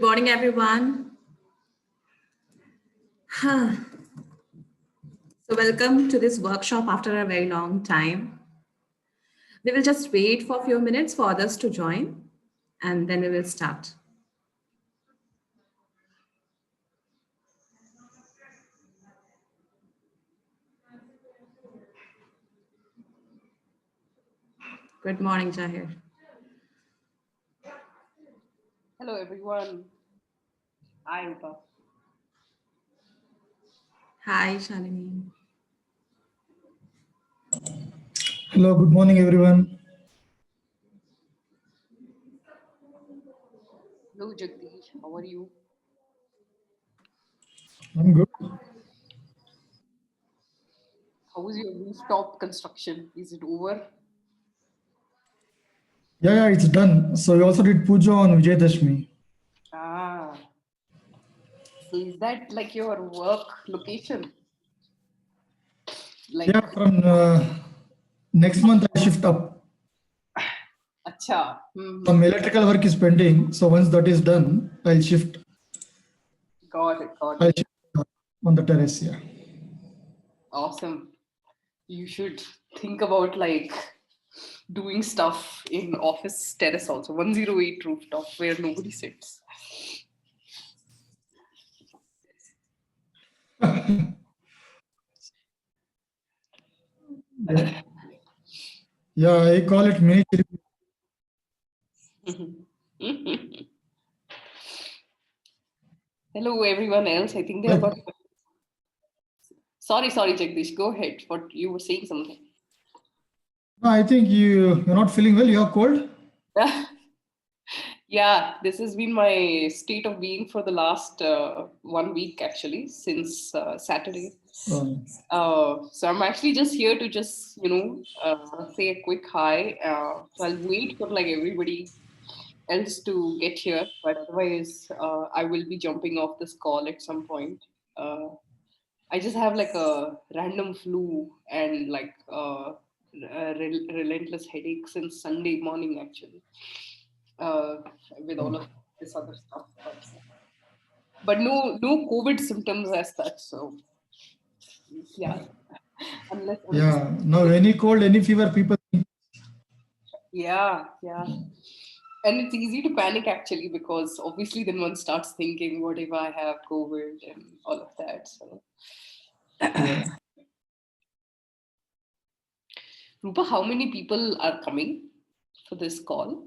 Good morning, everyone. So welcome to this workshop after a very long time. We will just wait for a few minutes for others to join, and then we will start. Good morning, Jahir. Hello, everyone. Hi, Rupa. Hi, Shalini. Hello, good morning, everyone. Hello, Jagdish. How are you? I'm good. How is your rooftop construction? Is it over? Yeah, it's done. So we also did puja on Vijayadashmi. Ah, so is that like your work location? Like, Yeah, from next month I shift up. acha. Some electrical work is pending. So once that is done, I'll shift. Got it. I'll shift on the terrace. Yeah. Awesome. You should think about like doing stuff in office terrace also. 108 rooftop where nobody sits. Yeah, I call it mini. Hello, everyone else. I think they have got. Sorry, Jagdish. Go ahead. What you were saying something. No, I think you're not feeling well. You're cold. Yeah, this has been my state of being for the last 1 week, actually, since Saturday. So I'm actually just here to just, say a quick hi. So I'll wait for like everybody else to get here, but otherwise, I will be jumping off this call at some point. I just have like a random flu and like relentless headache since Sunday morning, actually, with all of this other stuff. But no COVID symptoms as such. So yeah, unless Yeah. Now any cold, any fever, people. yeah. And it's easy to panic actually because obviously then one starts thinking, what if I have COVID and all of that. So Yeah. Rupa, how many people are coming for this call?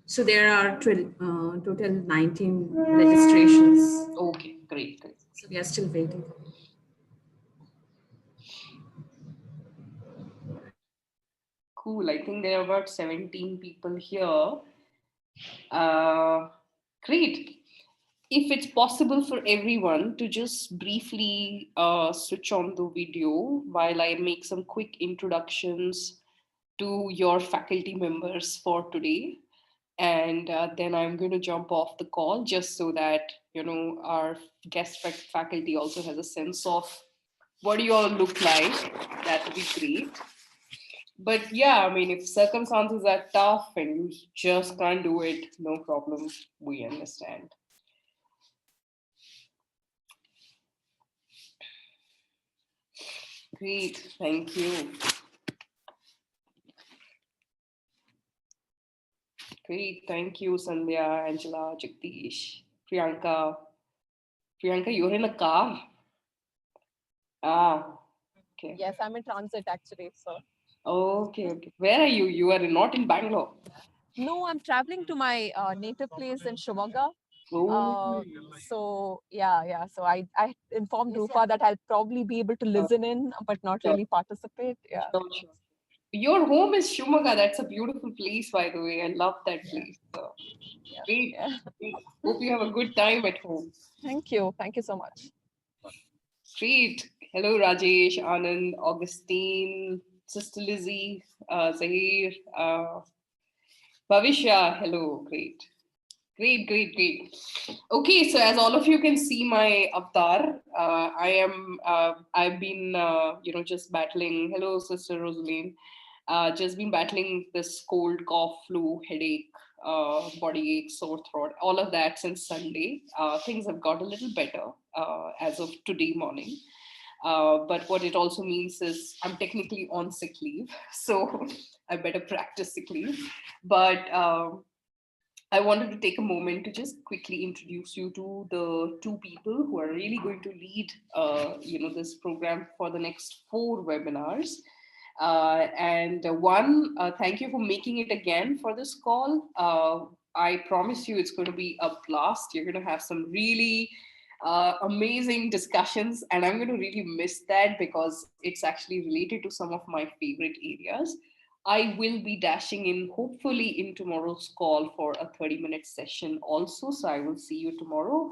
So there are total 19 registrations. Okay, great. So we are still waiting. Cool. I think there are about 17 people here. Great. If it's possible for everyone to just briefly switch on the video while I make some quick introductions to your faculty members for today. And then I'm going to jump off the call just so that, our guest faculty also has a sense of what do you all look like. That would be great. But yeah, I mean, if circumstances are tough and you just can't do it, no problem. We understand. Great, thank you. Great, thank you, Sandhya, Angela, Jagdish, Priyanka. Priyanka, you're in a car? Ah, okay. Yes, I'm in transit actually, so. Okay. Where are you? You are not in Bangalore? No, I'm traveling to my native place in Shimoga. Oh. So yeah. So I informed Rupa that I'll probably be able to listen in, but not really participate. Yeah. Sure. Your home is Shumaga. That's a beautiful place, by the way. I love that place. So, great. Hope you have a good time at home. Thank you so much. Great. Hello, Rajesh, Anand, Augustine, Sister Lizzie, Zahir, Bhavishya. Hello, great. Okay, so as all of you can see my avatar, I've been, just battling. Hello, Sister Rosaline. Just been battling this cold, cough, flu, headache body ache, sore throat, all of that since Sunday. Things have got a little better as of today morning. But what it also means is I'm technically on sick leave, so I better practice sick leave. But I wanted to take a moment to just quickly introduce you to the two people who are really going to lead, this program for the next 4 webinars. Thank you for making it again for this call. I promise you it's going to be a blast. You're going to have some really amazing discussions, and I'm going to really miss that because it's actually related to some of my favorite areas. I will be dashing in, hopefully, in tomorrow's call for a 30-minute session also. So I will see you tomorrow.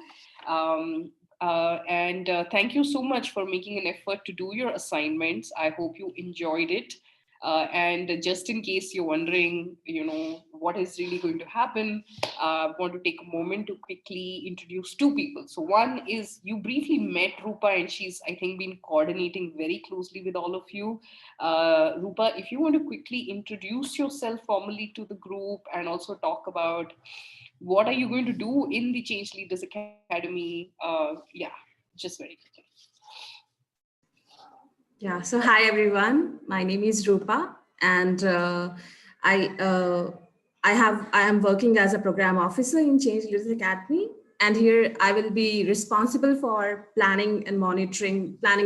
Thank you so much for making an effort to do your assignments. I hope you enjoyed it. And just in case you're wondering, what is really going to happen, I want to take a moment to quickly introduce two people. So one is, you briefly met Rupa, and she's, I think, been coordinating very closely with all of you. Rupa, if you want to quickly introduce yourself formally to the group and also talk about what are you going to do in the Change Leaders Academy? Just very quickly. Yeah, so hi everyone. My name is Rupa, and I am working as a program officer in Change Leaders Academy, and here I will be responsible for planning,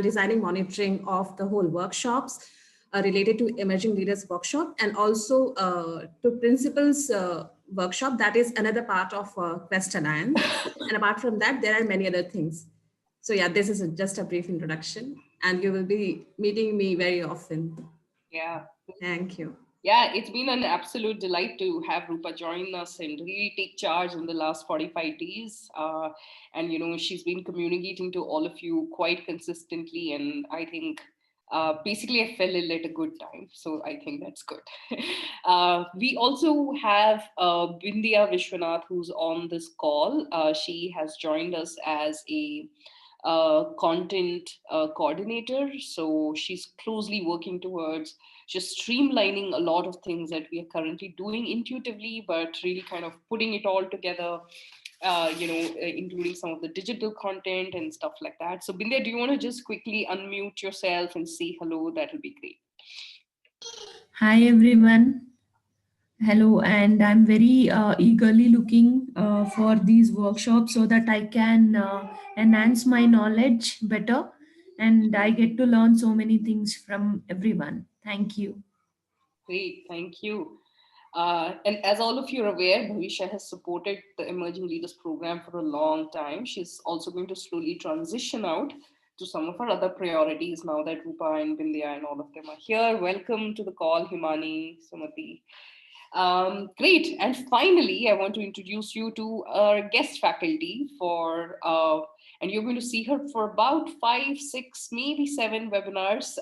designing, monitoring of the whole workshops related to Emerging Leaders Workshop, and also to Principals Workshop. That is another part of Quest Alliance, and apart from that, there are many other things. So yeah, this is just a brief introduction, and you will be meeting me very often. Yeah. Thank you. Yeah, it's been an absolute delight to have Rupa join us and really take charge in the last 45 days. And she's been communicating to all of you quite consistently. And I think basically I fell ill at a good time. So I think that's good. We also have Bindya Vishwanath, who's on this call. She has joined us as a content coordinator. So she's closely working towards just streamlining a lot of things that we are currently doing intuitively, but really kind of putting it all together, including some of the digital content and stuff like that. So Bindya, do you want to just quickly unmute yourself and say hello? That'll be great. Hi everyone. Hello, and I'm very eagerly looking for these workshops so that I can enhance my knowledge better, and I get to learn so many things from everyone. Thank you. Great, thank you. And as all of you are aware, Bhavisha has supported the Emerging Leaders program for a long time. She's also going to slowly transition out to some of our other priorities now that Rupa and Bindya and all of them are here. Welcome to the call, Himani, Sumati. Great. And finally, I want to introduce you to our guest faculty and you're going to see her for about 5, 6, maybe 7 webinars.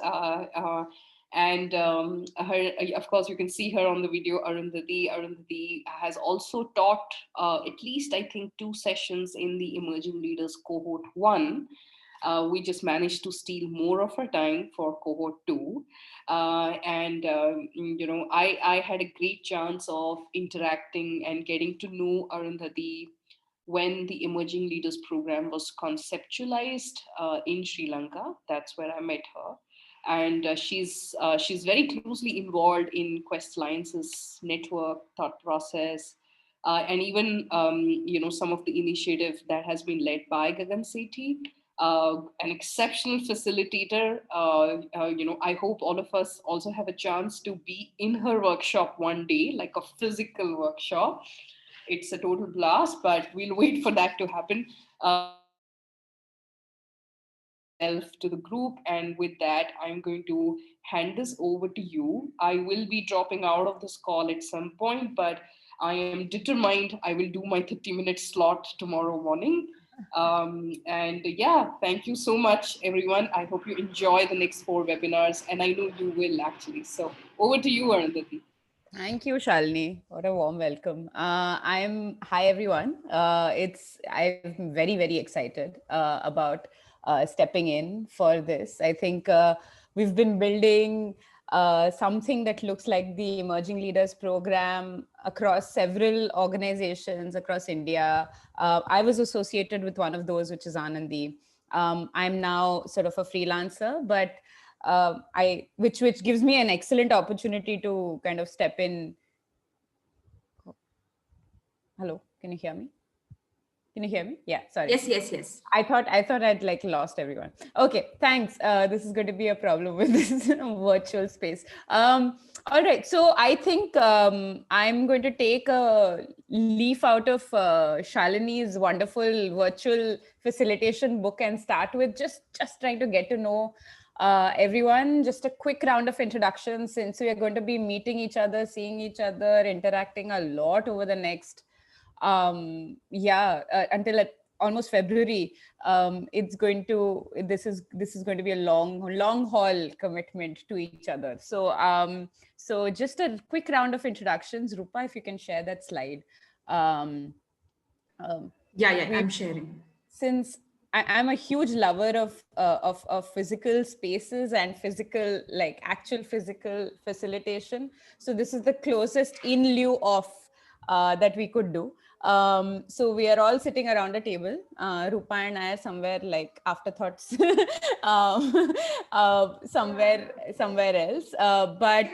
Of course, you can see her on the video, Arundhati. Arundhati has also taught at least, I think, 2 sessions in the Emerging Leaders Cohort 1. We just managed to steal more of her time for Cohort 2. I had a great chance of interacting and getting to know Arundhati when the Emerging Leaders program was conceptualized in Sri Lanka. That's where I met her. And she's very closely involved in Quest Alliance's network, thought process, and even some of the initiative that has been led by Gagan Sethi. An exceptional facilitator. I hope all of us also have a chance to be in her workshop one day, like a physical workshop. It's a total blast, but we'll wait for that to happen. To the group, and with that, I'm going to hand this over to you. I will be dropping out of this call at some point, but I am determined I will do my 30-minute slot tomorrow morning. Thank you so much, everyone. I hope you enjoy the next 4 webinars, and I know you will actually. So over to you, Arundhati. Thank you, Shalini. What a warm welcome. Hi everyone. I'm very, very excited about stepping in for this. I think we've been building something that looks like the Emerging Leaders Program across several organizations across India. I was associated with one of those, which is Anandi. I'm now sort of a freelancer, but which gives me an excellent opportunity to kind of step in. Hello, can you hear me? Can you hear me? Yeah, sorry. Yes. I thought I'd like lost everyone. Okay, thanks. This is going to be a problem with this virtual space. All right, so I think I'm going to take a leaf out of Shalini's wonderful virtual facilitation book and start with just trying to get to know everyone. Just a quick round of introductions, since we are going to be meeting each other, seeing each other, interacting a lot over the next until almost February. This is going to be a long haul commitment to each other. So just a quick round of introductions. Rupa, if you can share that slide. I'm sharing. Since I'm a huge lover of physical spaces and physical, like actual physical facilitation. So this is the closest in lieu of that we could do. So we are all sitting around a table. Rupa and I are somewhere like afterthoughts, somewhere else. But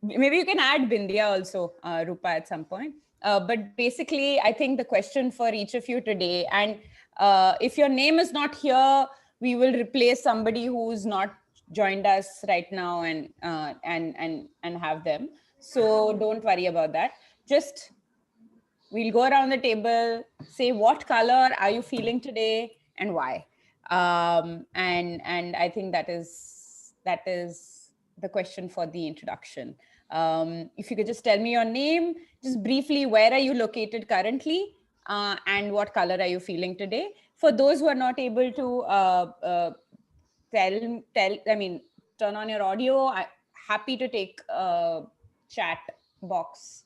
maybe you can add Bindya also, Rupa, at some point. But basically, I think the question for each of you today, and if your name is not here, we will replace somebody who's not joined us right now and have them. So don't worry about that. Just we'll go around the table, say what color are you feeling today and why. And I think that is the question for the introduction. If you could just tell me your name, just briefly, where are you located currently, and what color are you feeling today? For those who are not able to turn on your audio, I'm happy to take chat box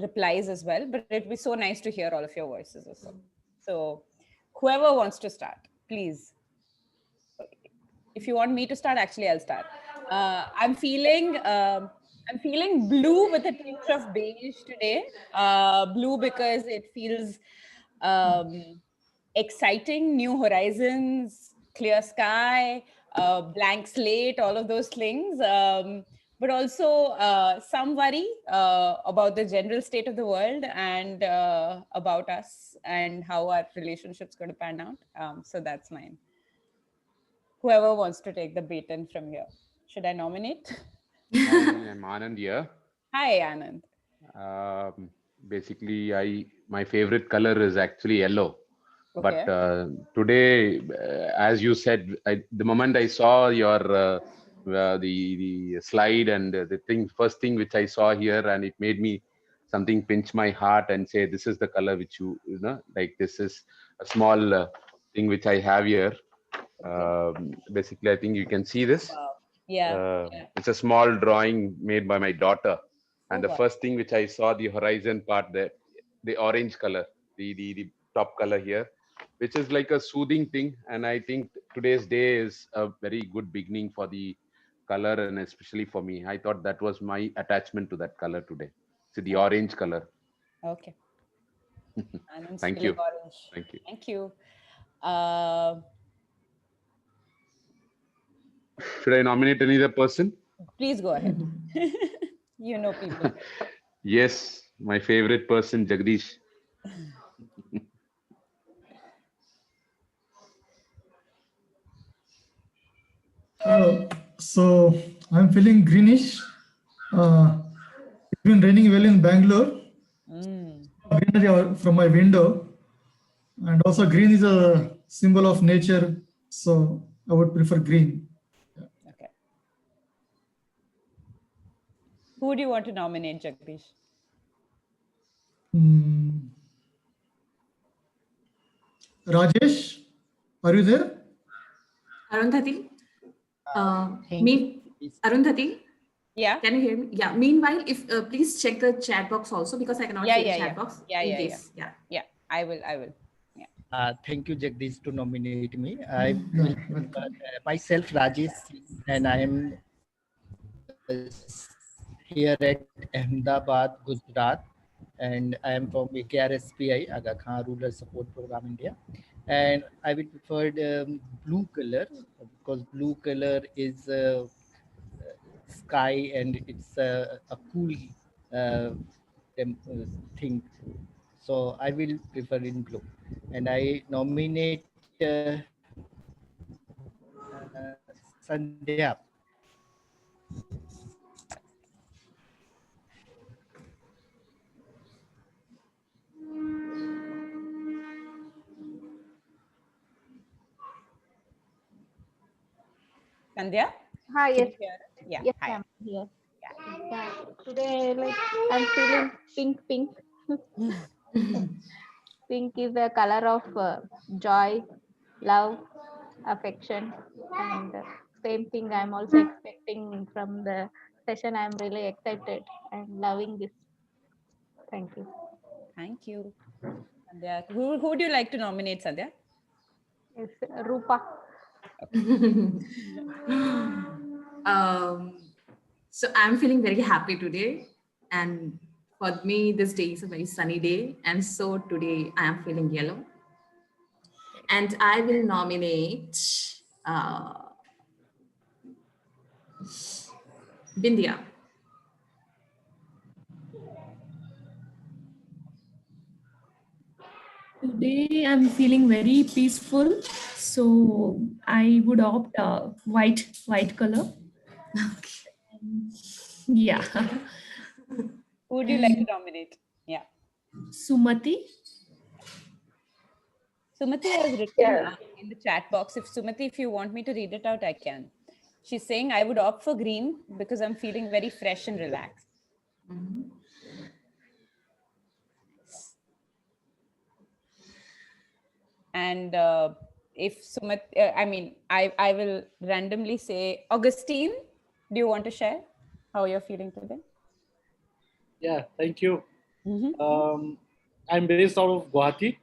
replies as well, but it'd be so nice to hear all of your voices as well. So whoever wants to start, please. If you want me to start, actually I'll start. I'm feeling blue with a tinge of beige today. Blue because it feels exciting, new horizons, clear sky, blank slate, all of those things. But also some worry about the general state of the world and about us and how our relationship's going to pan out. So that's mine. Whoever wants to take the baton from here. Should I nominate? I'm Anand here. Hi, Anand. Basically, my favorite color is actually yellow. Okay. But today, as you said, the moment I saw your the slide and the first thing which I saw here, and it made me something pinch my heart and say, this is the color which you know, like this is a small thing which I have here. Basically, I think you can see this. Wow. Yeah. It's a small drawing made by my daughter. And the wow. first thing which I saw, the horizon part, the orange color, the top color here, which is like a soothing thing. And I think today's day is a very good beginning for the color, and especially for me. I thought that was my attachment to that color today. So the orange color. Okay. Thank you. Orange. Thank you. Thank you. Should I nominate any other person? Please go ahead. You know people. Yes, my favorite person, Jagdish. So I'm feeling greenish. It's been raining well in Bangalore. Greenery from my window, and also green is a symbol of nature, so I would prefer green. Okay. Who do you want to nominate, Jagdish? Rajesh, are you there? Arundhati? Arundhati? Yeah. Can you hear me? Yeah. Meanwhile, if please check the chat box also, because I cannot see the chat box. Yeah. I will. Yeah. Thank you, Jagdish, to nominate me. I myself, Rajesh, and I am here at Ahmedabad, Gujarat, and I am from AKRSPI, Aga Khan Rural Support Program India. And I will prefer blue color because blue color is sky and it's a cool uh, thing. So I will prefer in blue, and I nominate Sandhya. Sandhya? Hi, Can yes, you hear us? Yeah, yes, hi. I'm here. Yeah. Yeah, today, like, I'm feeling pink. Pink is a color of joy, love, affection, and same thing I'm also expecting from the session. I'm really excited and loving this. Thank you. Thank you, Sandhya. Who would you like to nominate, Sandhya? Yes, Rupa. um, so I'm feeling very happy today. And for me, this day is a very sunny day. And so today I am feeling yellow. And I will nominate Bindia. Today I'm feeling very peaceful, so I would opt white color. Yeah. Who would you like to nominate? Yeah. Sumati. Sumati has written in the chat box. If Sumati, if you want me to read it out, I can. She's saying, I would opt for green because I'm feeling very fresh and relaxed. And if Sumati, I will randomly say, Augustine, do you want to share how you're feeling today? Yeah, thank you. I'm based out of Guwahati.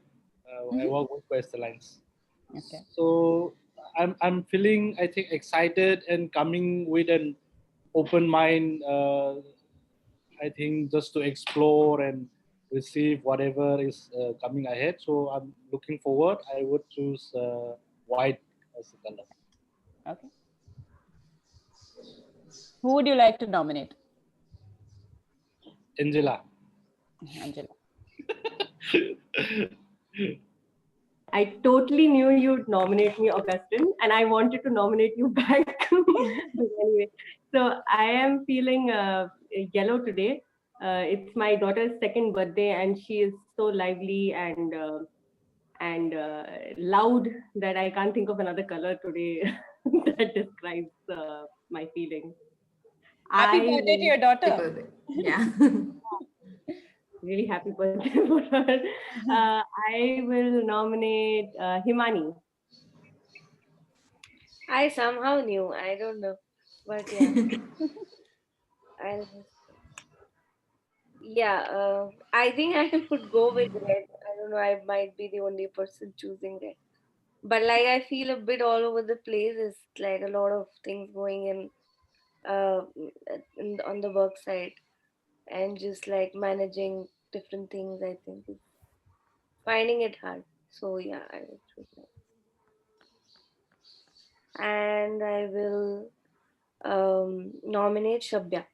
I work with Quest Alliance. Okay. So I'm feeling, I think, excited and coming with an open mind. I think just to explore and receive whatever is coming ahead. So I'm looking forward. I would choose white as a color. Okay. Who would you like to nominate? Angela. Angela. I totally knew you'd nominate me, Augustine, and I wanted to nominate you back. But anyway, so I am feeling yellow today. It's my daughter's second birthday, and she is so lively and loud that I can't think of another color today that describes my feeling. Happy birthday to your daughter. Yeah. Really happy birthday for her. I will nominate Himani. I somehow knew. I don't know, but yeah. I think I would go with red. I don't know. I might be the only person choosing red, but like I feel a bit all over the place. It's like a lot of things going on the work side, and just like managing different things. I think is finding it hard. So yeah, I would choose red, and I will nominate Shabya.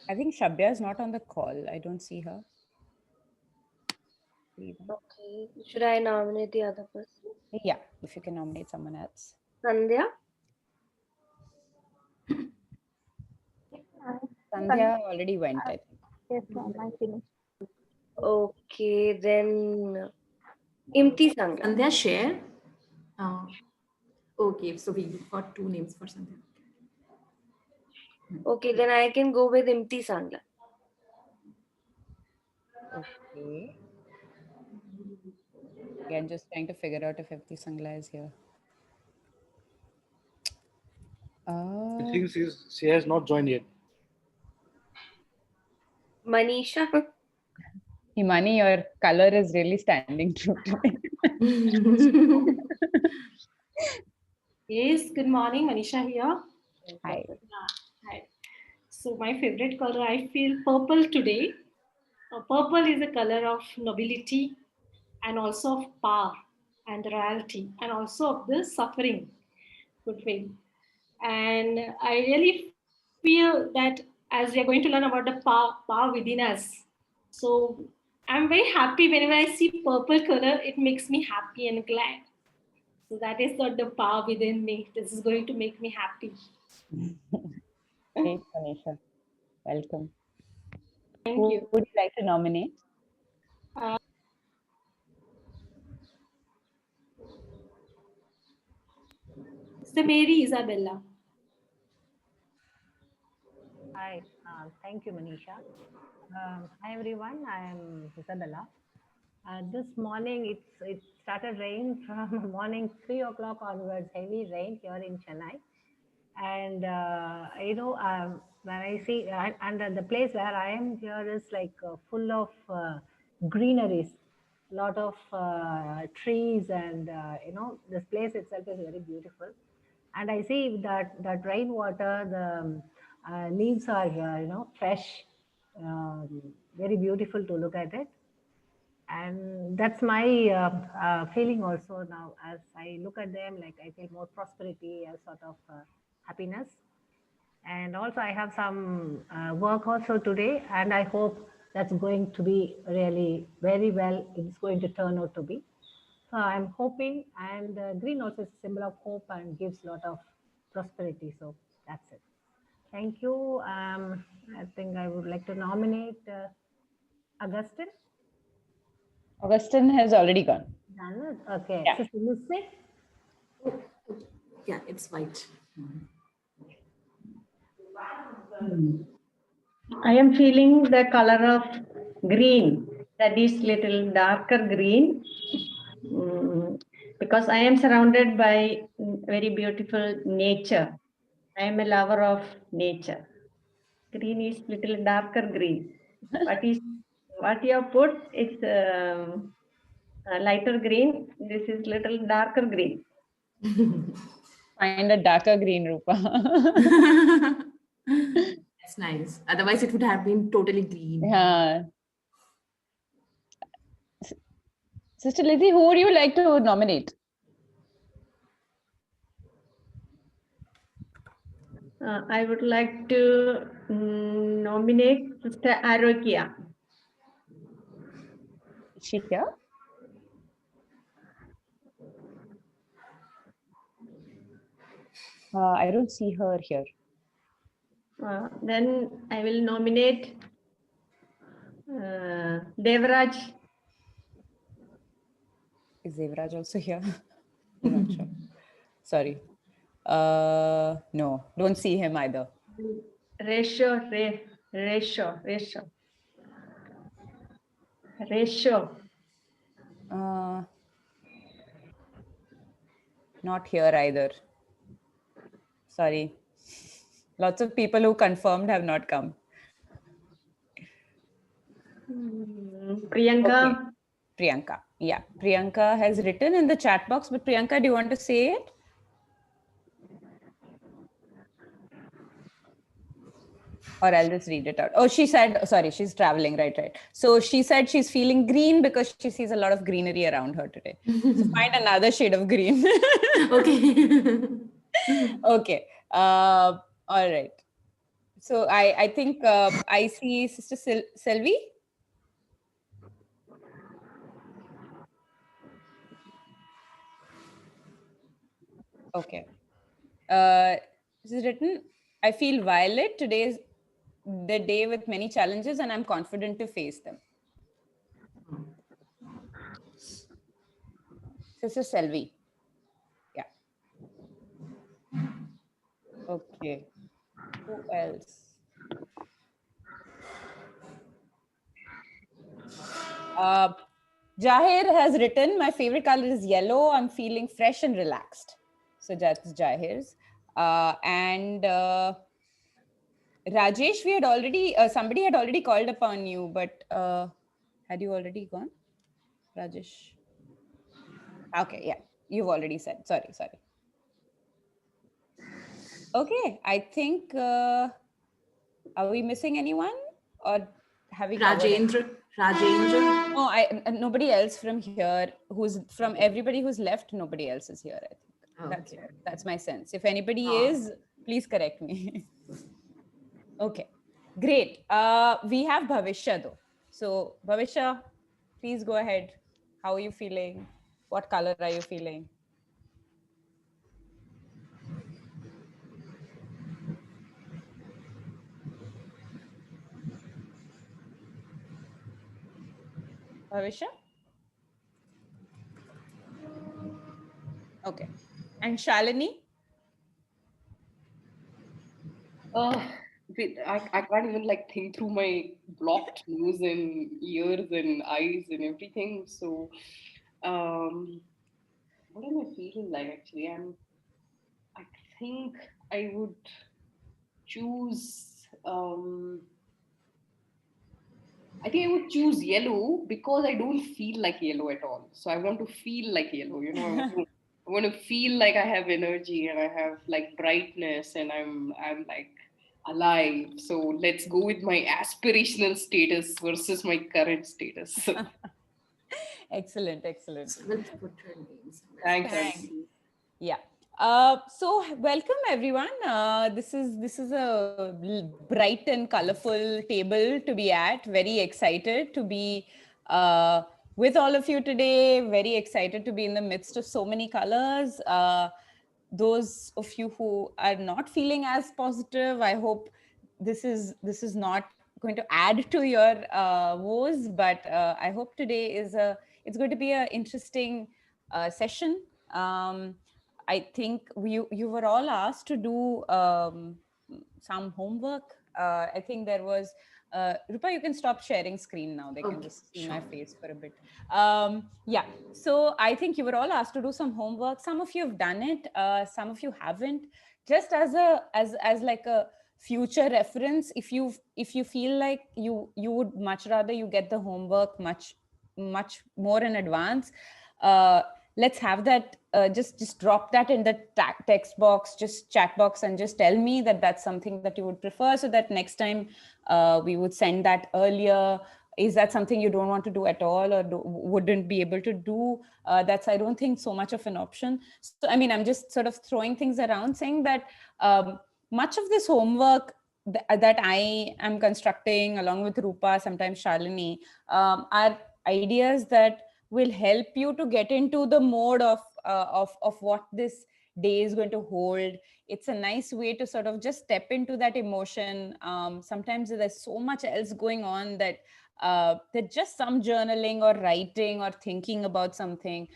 I think Shabya is not on the call. I don't see her. Okay. Should I nominate the other person? Yeah, if you can nominate someone else. Sandhya? Sandhya already went, I think. Yes, ma'am, I finished. Okay, then Imti Sangha. Sandhya, share. Okay, so we got two names for Sandhya. Okay, then I can go with Imti Sangla. Okay. Again, just trying to figure out if Imti Sangla is here. I think she has not joined yet. Manisha? Himani, your color is really standing true today. Yes, good morning, Manisha here. Hi. Hi. So my favorite color, I feel purple today. Purple is a color of nobility and also of power and royalty and also of the suffering, good feel. And I really feel that as we are going to learn about the power within us. So I'm very happy whenever I see purple color, it makes me happy and glad. So that is not the power within me. This is going to make me happy. Great, Manisha. Welcome. Thank Who you. would you like to nominate? Mr. Mary Isabella. Hi, thank you, Manisha. Hi everyone, I am Isabella. This morning it started raining from morning 3 o'clock onwards, heavy rain here in Chennai. And when I see and the place where I am here is like full of greeneries, lot of trees, and this place itself is very beautiful. And I see that rainwater, the leaves are fresh, very beautiful to look at it. And that's my feeling also now. As I look at them, like I feel more prosperity, a sort of happiness. And also I have some work also today, and I hope that's going to be really very well. It's going to turn out to be. So I'm hoping, and green also is a symbol of hope and gives a lot of prosperity. So that's it. Thank you. I think I would like to nominate Augustine. Augustine has already gone. Done it? Okay. Yeah. Sister Lucy? Yeah, it's white. I am feeling the color of green, that is little darker green, because I am surrounded by very beautiful nature. I am a lover of nature. Green is little darker green. What you have put? It's lighter green. This is little darker green. Find a darker green, Rupa. That's nice. Otherwise, it would have been totally green. Yeah. Sister Lizzie, who would you like to nominate? I would like to nominate Sister Arogya. Is she here? I don't see her here. Then I will nominate Devraj. Is Devraj also here? I'm not sure. Sorry. No, don't see him either. Ratio. Not here either. Sorry. Lots of people who confirmed have not come. Priyanka. Okay. Priyanka. Yeah. Priyanka has written in the chat box, but Priyanka, do you want to say it? Or I'll just read it out. Oh, she said, sorry, she's traveling, right. So she said she's feeling green because she sees a lot of greenery around her today. So find another shade of green. Okay. Okay. All right. So I think I see Sister Selvi. Okay. This is written, I feel violet. Today is the day with many challenges and I'm confident to face them. Sister Selvi. Yeah. Okay. Who else? Jahir has written, my favorite color is yellow. I'm feeling fresh and relaxed. So that's Jahir's. And Rajesh, we had already, somebody had already called upon you, but Had you already gone, Rajesh? Okay, yeah, you've already said. Sorry. Okay, I think, are we missing anyone, or have we covered it? Rajendra. No, nobody else from here from everybody who's left, nobody else is here, I think. Okay. That's my sense. If anybody is, please correct me. Okay, great. We have Bhavishya though. So Bhavishya, please go ahead. How are you feeling? What color are you feeling? Bhavishya? Okay. And Shalini? I can't even like think through my blocked nose and ears and eyes and everything. So, what am I feeling like actually? I think I would choose. I think I would choose yellow because I don't feel like yellow at all. So I want to feel like yellow. You know, I want to feel like I have energy and I have like brightness and I'm like alive. So let's go with my aspirational status versus my current status. Excellent. Thanks. Yeah. So welcome everyone. This is a bright and colorful table to be at. Very excited to be with all of you today. Very excited to be in the midst of so many colors. Those of you who are not feeling as positive, I hope this is not going to add to your woes, but I hope today it's going to be an interesting session. I think you were all asked to do some homework. I think there was, Rupa, you can stop sharing screen now. They can just see my face for a bit. Yeah, so I think you were all asked to do some homework. Some of you have done it, some of you haven't. Just as like a future reference, if you feel like you would much rather you get the homework much more in advance, let's have that, just drop that in the text box, just chat box, and just tell me that that's something that you would prefer, so that next time we would send that earlier. Is that something you don't want to do at all, or wouldn't be able to do? That's, I don't think, so much of an option. So I mean, I'm just sort of throwing things around, saying that much of this homework that I am constructing along with Rupa, sometimes Shalini, are ideas that will help you to get into the mode of what this day is going to hold. It's a nice way to sort of just step into that emotion. Sometimes there's so much else going on that just some journaling or writing or thinking about something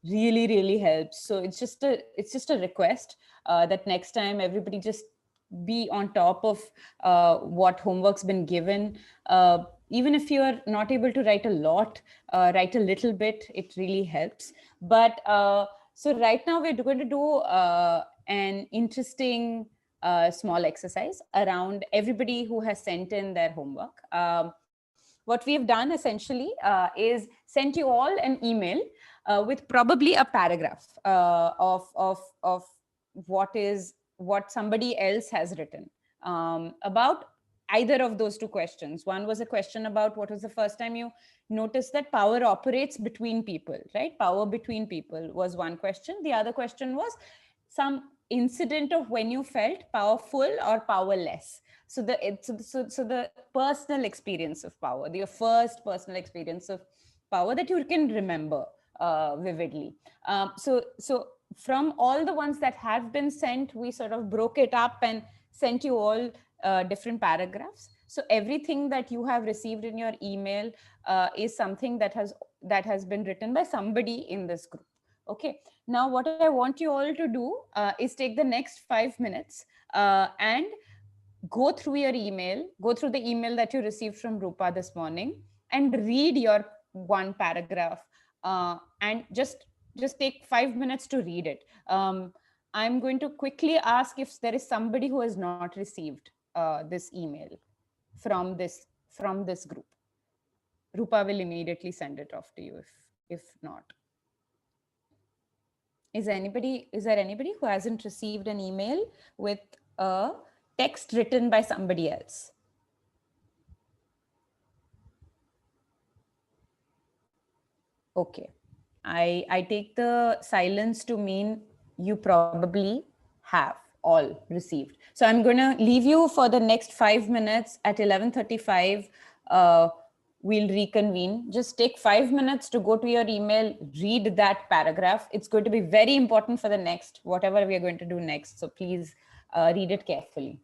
really helps. So it's just a request that next time everybody just be on top of what homework's been given. Even if you're not able to write a lot, write a little bit, it really helps. But so right now we're going to do an interesting small exercise around everybody who has sent in their homework. What we have done essentially is sent you all an email with probably a paragraph of what somebody else has written about either of those two questions. One was a question about what was the first time you noticed that power operates between people, right? Power between people was one question. The other question was some incident of when you felt powerful or powerless. So the personal experience of power, your first personal experience of power that you can remember vividly. So from all the ones that have been sent, we sort of broke it up and sent you all different paragraphs. So everything that you have received in your email is something that has been written by somebody in this group. Okay. Now, what I want you all to do is take the next 5 minutes and go through your email, go through the email that you received from Rupa this morning, and read your one paragraph, and just take 5 minutes to read it. I'm going to quickly ask if there is somebody who has not received this email from this group. Rupa will immediately send it off to you if not. Is there anybody who hasn't received an email with a text written by somebody else? Okay. I take the silence to mean you probably have all received. So I'm going to leave you for the next 5 minutes. At 11:35, we'll reconvene. Just take 5 minutes to go to your email, read that paragraph. It's going to be very important for the next, whatever we are going to do next. So please read it carefully.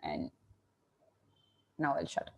And now I'll shut up.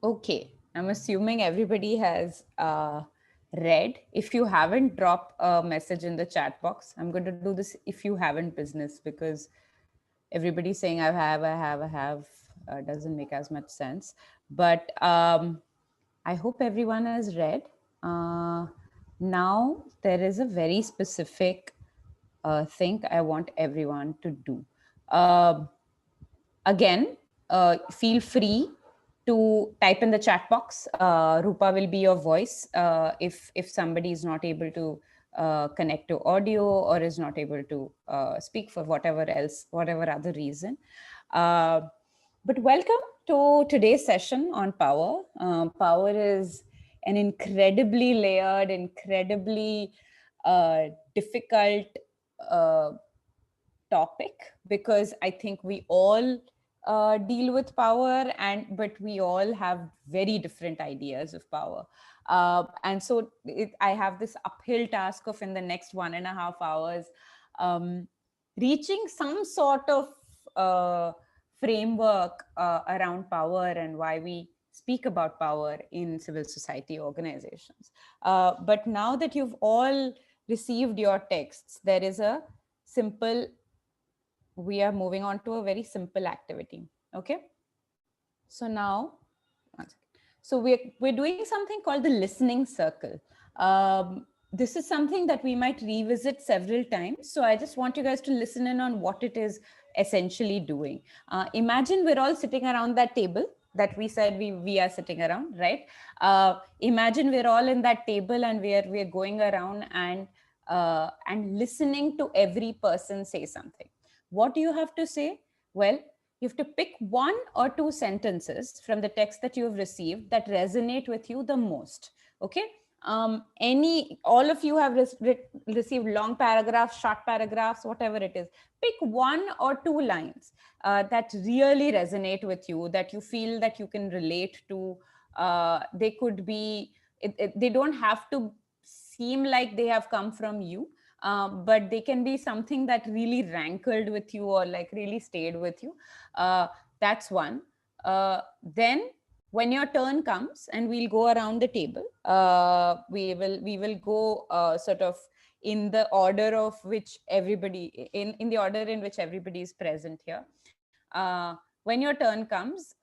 Okay, I'm assuming everybody has read. If you haven't, drop a message in the chat box. I'm going to do this if you haven't business, because everybody's saying I have, doesn't make as much sense. But I hope everyone has read. Now there is a very specific thing I want everyone to do. Again, feel free to type in the chat box. Rupa will be your voice if somebody is not able to connect to audio or is not able to speak for whatever other reason. But welcome to today's session on power. Power is an incredibly layered, incredibly difficult topic, because I think we all deal with power, but we all have very different ideas of power. And so I have this uphill task of, in the next 1.5 hours, reaching some sort of framework around power and why we speak about power in civil society organizations. But now that you've all received your texts, there is a simple, we are moving on to a very simple activity. Okay. So now, so we're doing something called the listening circle. This is something that we might revisit several times. So I just want you guys to listen in on what it is essentially doing. Imagine we're all sitting around that table that we said we are sitting around, right? Imagine we're all in that table and we're going around and listening to every person say something. What do you have to say? Well, you have to pick one or two sentences from the text that you have received that resonate with you the most. Okay. All of you have received long paragraphs, short paragraphs, whatever it is. Pick one or two lines that really resonate with you, that you feel that you can relate to. They could be, they don't have to seem like they have come from you. But they can be something that really rankled with you or like really stayed with you. That's one. Then when your turn comes and we'll go around the table, we will go sort of in the order of which everybody, in the order in which everybody is present here. When your turn comes,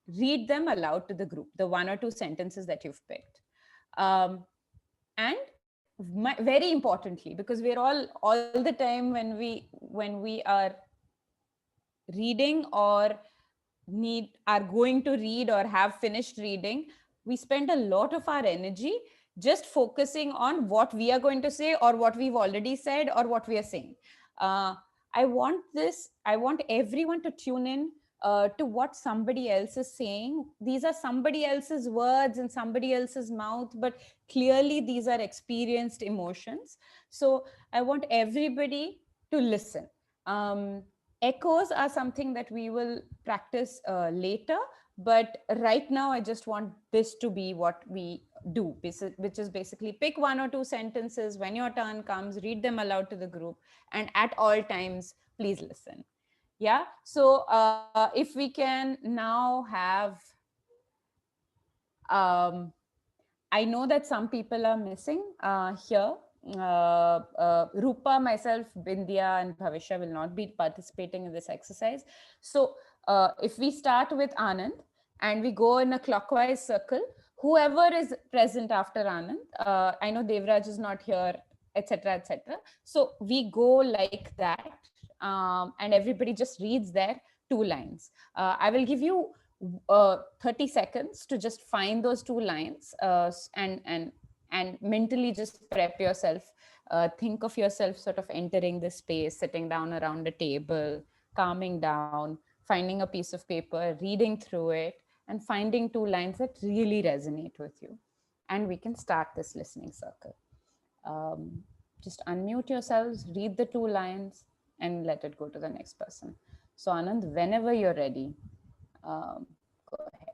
read them aloud to the group, the one or two sentences that you've picked. And very importantly, because we're all the time when we are reading or are going to read or have finished reading, we spend a lot of our energy just focusing on what we are going to say or what we've already said or what we are saying. I want everyone to tune in to what somebody else is saying. These are somebody else's words in somebody else's mouth, but clearly these are experienced emotions. So I want everybody to listen. Echoes are something that we will practice later, but right now I just want this to be what we do, which is basically pick one or two sentences. When your turn comes, read them aloud to the group, and at all times, please listen. Yeah, so if we can now have, I know that some people are missing here. Rupa, myself, Bindya, and Bhavisha will not be participating in this exercise. So if we start with Anand and we go in a clockwise circle, whoever is present after Anand, I know Devraj is not here, etc., etc. So we go like that, and everybody just reads their two lines. I will give you 30 seconds to just find those two lines and mentally just prep yourself. Think of yourself sort of entering the space, sitting down around a table, calming down, finding a piece of paper, reading through it, and finding two lines that really resonate with you. And we can start this listening circle. Just unmute yourselves, read the two lines, and let it go to the next person. So Anand, whenever you're ready, go ahead.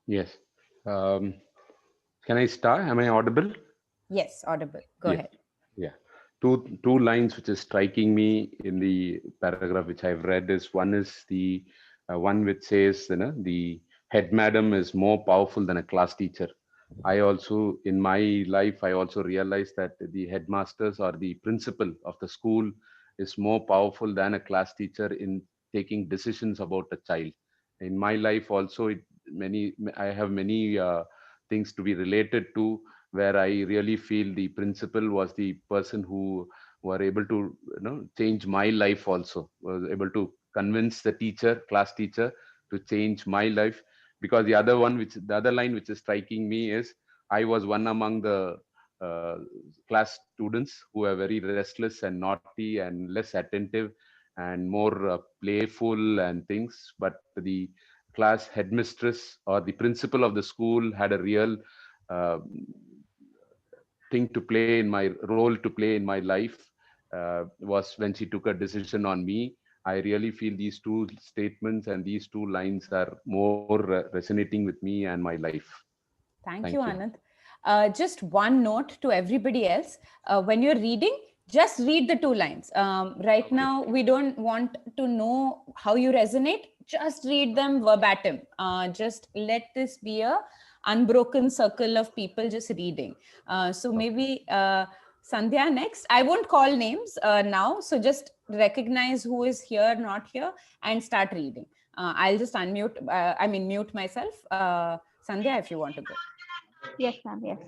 Yes. Can I start? Am I audible? Yes, audible. Go Yes. ahead. Yeah. Two lines which is striking me in the paragraph which I've read is, one is the one which says, the head madam is more powerful than a class teacher. I also, in my life, I also realized that the headmasters or the principal of the school is more powerful than a class teacher in taking decisions about a child. In my life also, I have many things to be related to, where I really feel the principal was the person who were able to, change my life also, was able to convince the teacher, class teacher, to change my life. Because the other line which is striking me is, I was one among the uh, class students who were very restless and naughty and less attentive and more playful and things. But the class headmistress or the principal of the school had a real uh, thing to play in my role to play in my life, was when she took a decision on me. I really feel these two statements and these two lines are more resonating with me and my life. Thank Thank you, you. Anand. Just one note to everybody else. When you're reading, just read the two lines. Right now, we don't want to know how you resonate. Just read them verbatim. Just let this be a unbroken circle of people just reading. So maybe Sandhya next. I won't call names now. So just recognize who is here, not here, and start reading. I'll just mute myself. Sandhya, if you want to go. Yes, ma'am. Yes.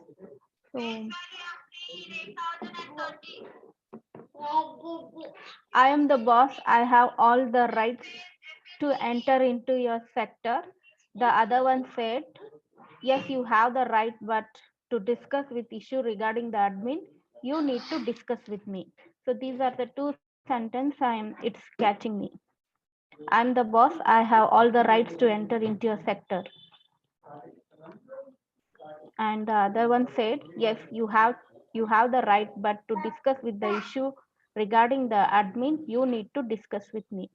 So I am the boss. I have all the rights to enter into your sector. The other one said, yes, you have the right, but to discuss with issue regarding the admin, you need to discuss with me. So these are the two sentences it's catching me. I'm the boss. I have all the rights to enter into your sector. And the other one said, yes, you have the right, but to discuss with the issue regarding the admin, you need to discuss with me.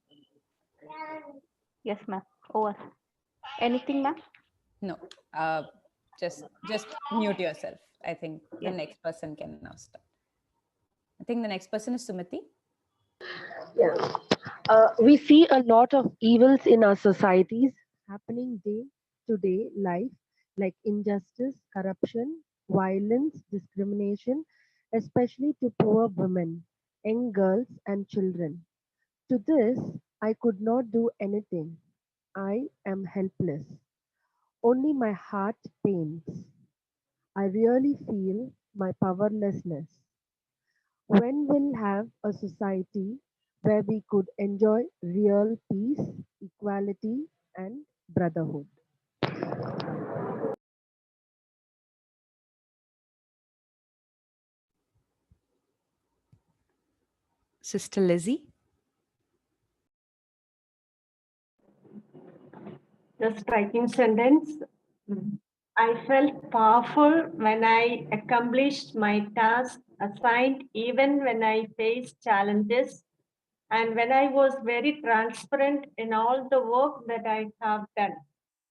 Yes, ma'am. Over. Anything, ma'am? No, just mute yourself. I think the Yes. next person can now start. I think the next person is Sumati. Yeah. We see a lot of evils in our societies happening day to day life, like injustice, corruption, violence, discrimination, especially to poor women, young girls, and children. To this, I could not do anything. I am helpless. Only my heart pains. I really feel my powerlessness. When we'll have a society where we could enjoy real peace, equality, and brotherhood? Sister Lizzie. The striking sentence. I felt powerful when I accomplished my task assigned, even when I faced challenges, and when I was very transparent in all the work that I have done.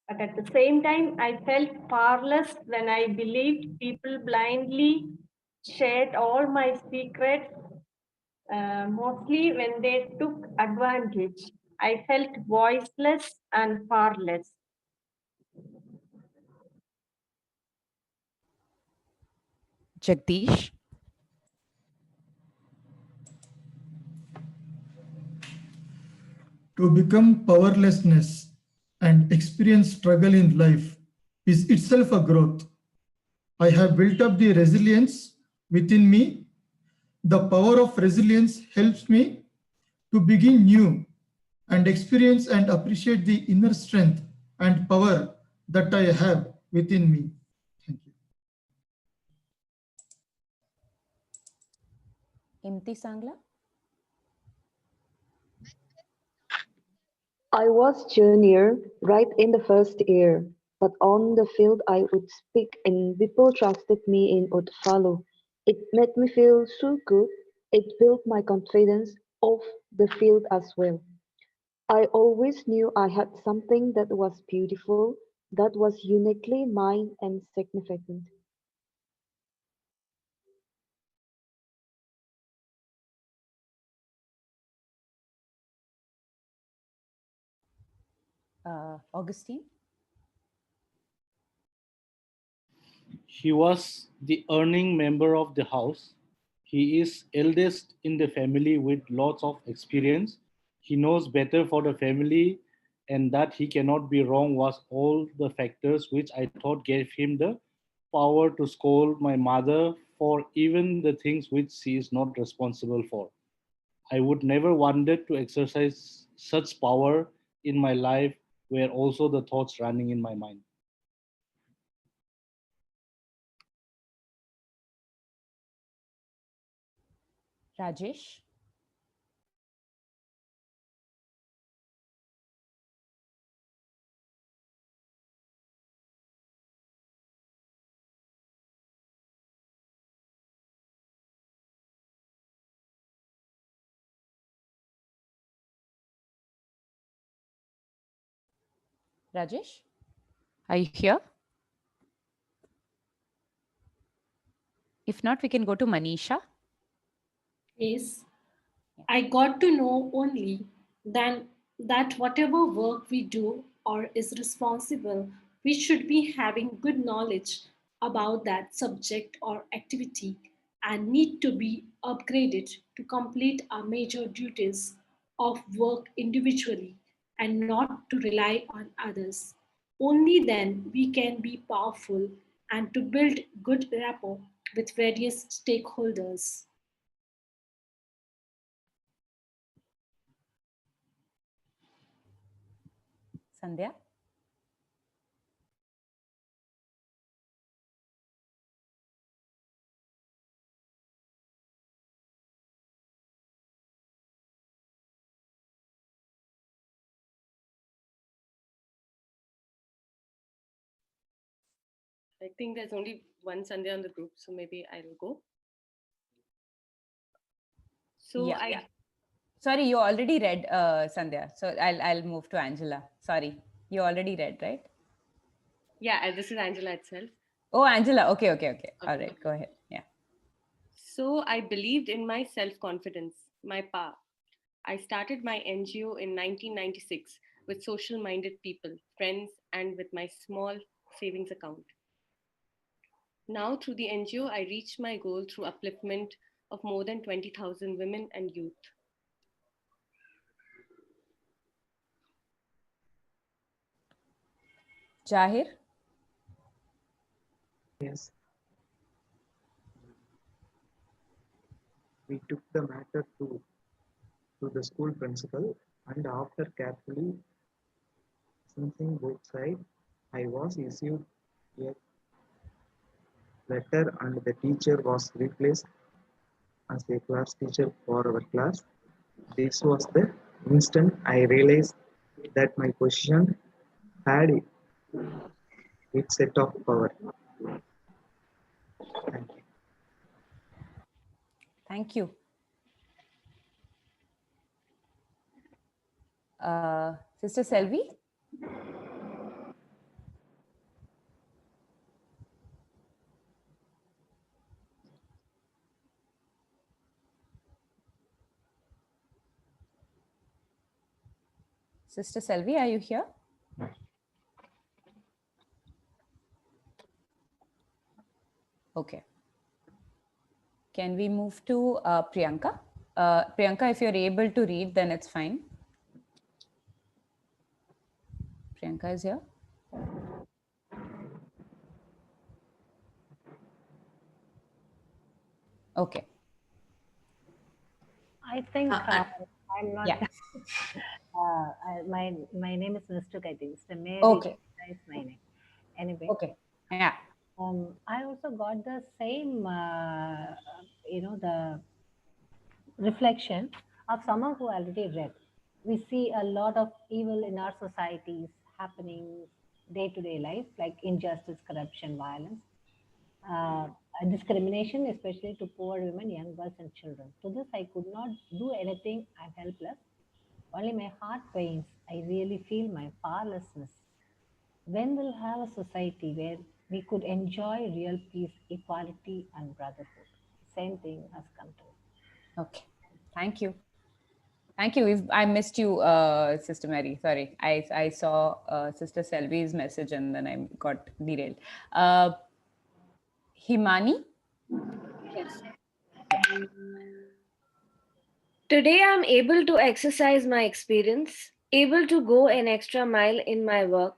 But at the same time, I felt powerless when I believed people blindly shared all my secrets, mostly when they took advantage. I felt voiceless and powerless. Jagdish. To become powerlessness and experience struggle in life is itself a growth. I have built up the resilience within me. The power of resilience helps me to begin new and experience and appreciate the inner strength and power that I have within me. Thank you. Imti Sangla. I was junior right in the first year, but on the field I would speak and people trusted me and would follow. It made me feel so good. It built my confidence off the field as well. I always knew I had something that was beautiful, that was uniquely mine and significant. Augustine. He was the earning member of the house. He is eldest in the family with lots of experience. He knows better for the family, and that he cannot be wrong was all the factors which I thought gave him the power to scold my mother for even the things which she is not responsible for. I would never wanted to exercise such power in my life where also the thoughts running in my mind. Rajesh? Rajesh? Are you here? If not, we can go to Manisha. Yes, I got to know only then that whatever work we do or is responsible, we should be having good knowledge about that subject or activity and need to be upgraded to complete our major duties of work individually and not to rely on others. Only then we can be powerful and to build good rapport with various stakeholders. Sandhya? I think there's only one Sandhya on the group, so maybe I'll go. So Yeah. Sorry, you already read, Sandhya. So I'll move to Angela. Sorry, you already read, right? Yeah, this is Angela itself. Oh, Angela. Okay. All right, go ahead. Yeah. So I believed in my self-confidence, my power. I started my NGO in 1996 with social-minded people, friends, and with my small savings account. Now, through the NGO, I reached my goal through upliftment of more than 20,000 women and youth. Jahir? Yes. We took the matter to the school principal, and after carefully sensing both sides, I was issued a letter and the teacher was replaced as a class teacher for our class. This was the instant I realized that my position had its set of power. Thank you. Thank you. Sister Selvi? Sister Selvi, are you here? Okay. Can we move to Priyanka? Priyanka, if you're able to read, then it's fine. Priyanka is here. Okay. I think I'm not. Yeah. My name is Mr. Katie. Mr. Mary Okay. is my name. Anyway. Okay. Yeah. I also got the same, the reflection of someone who already read. We see a lot of evil in our societies happening day-to-day life, like injustice, corruption, violence, discrimination, especially to poor women, young girls, and children. To this, I could not do anything. I'm helpless. Only my heart pains. I really feel my powerlessness. When we'll have a society where we could enjoy real peace, equality, and brotherhood? Same thing has come to. Okay. Thank you. Thank you. I missed you, Sister Mary. Sorry. I saw Sister Selvi's message and then I got derailed. Himani? Yes. Today I'm able to exercise my experience, able to go an extra mile in my work,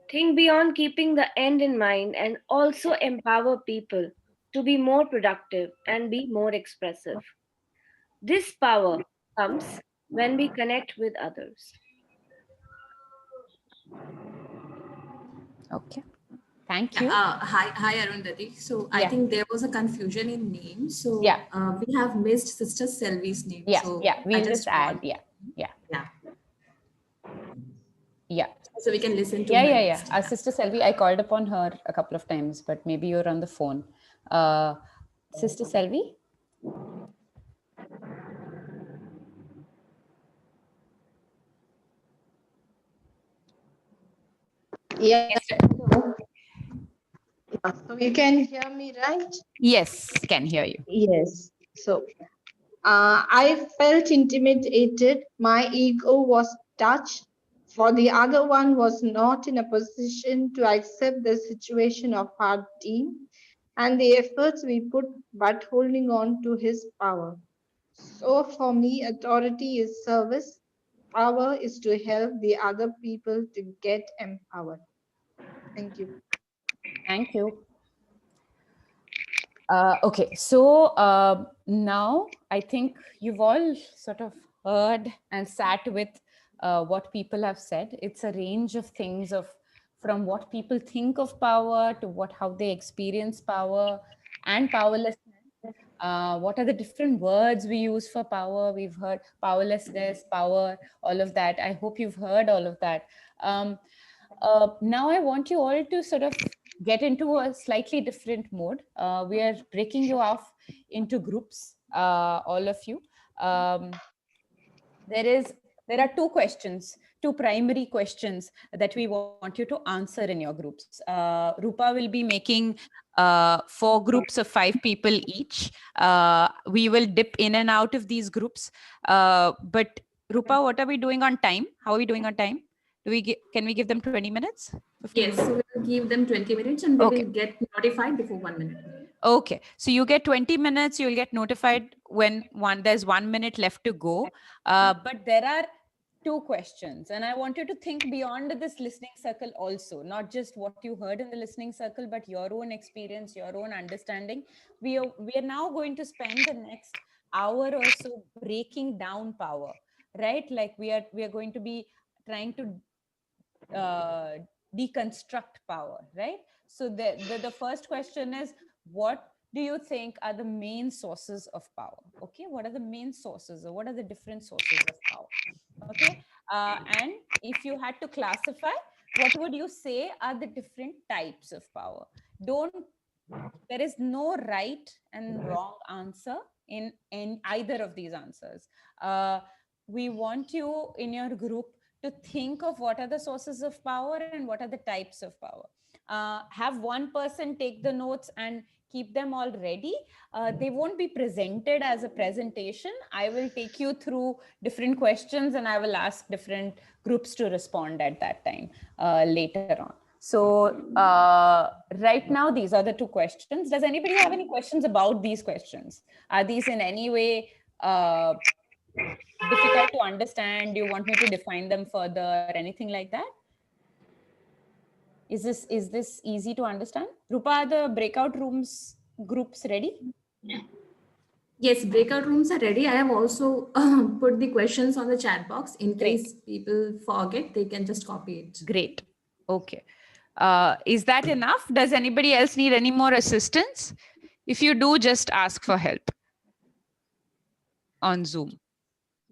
think beyond keeping the end in mind, and also empower people to be more productive and be more expressive. This power comes when we connect with others. Okay. Thank you. Hi, Arundhati. So I Yeah. think there was a confusion in name. So Yeah. we have missed Sister Selvi's name. Yeah, So yeah, I we'll just just add. want, Yeah, yeah, yeah. yeah. So we can listen to Yeah, her yeah, yeah. next. Our sister Selvi, I called upon her a couple of times, but maybe you're on the phone. Sister Selvi? Yeah. So you can hear me, right? Yes, can hear you. Yes. So I felt intimidated. My ego was touched. For the other one was not in a position to accept the situation of our team and the efforts we put, but holding on to his power. So for me, authority is service. Power is to help the other people to get empowered. Thank you. Thank you. Okay, so now I think you've all sort of heard and sat with what people have said. It's a range of things from what people think of power to how they experience power and powerlessness. What are the different words we use for power? We've heard powerlessness, power, all of that. I hope you've heard all of that. Now I want you all to sort of get into a slightly different mode. We are breaking you off into groups, all of you. There are two primary questions that we want you to answer in your groups. Rupa will be making 4 groups of 5 people each. We will dip in and out of these groups. But Rupa, what are we doing on time? How are we doing on time? Can we give them 20 minutes? 15 Yes, minutes? so we'll give them 20 minutes and they Okay. will get notified before 1 minute. Okay, so you get 20 minutes, you'll get notified when there's 1 minute left to go. But there are 2 questions, and I want you to think beyond this listening circle also, not just what you heard in the listening circle, but your own experience, your own understanding. We are now going to spend the next hour or so breaking down power, right? Like we are going to be trying to deconstruct power, right? So the first question is, what do you think are the main sources of power? Okay, what are the main sources, or what are the different sources of power? Okay, and if you had to classify, what would you say are the different types of power? There is no right and wrong answer in either of these answers. We want you in your group to think of what are the sources of power and what are the types of power. Have one person take the notes and keep them all ready. They won't be presented as a presentation. I will take you through different questions and I will ask different groups to respond at that time later on. So right now, these are the 2 questions. Does anybody have any questions about these questions? Are these in any way difficult to understand? Do you want me to define them further? Anything like that? Is this easy to understand? Rupa, are the breakout groups ready? Yes, breakout rooms are ready. I have also put the questions on the chat box in case people forget, they can just copy it. Great. Okay. Is that enough? Does anybody else need any more assistance? If you do, just ask for help on Zoom.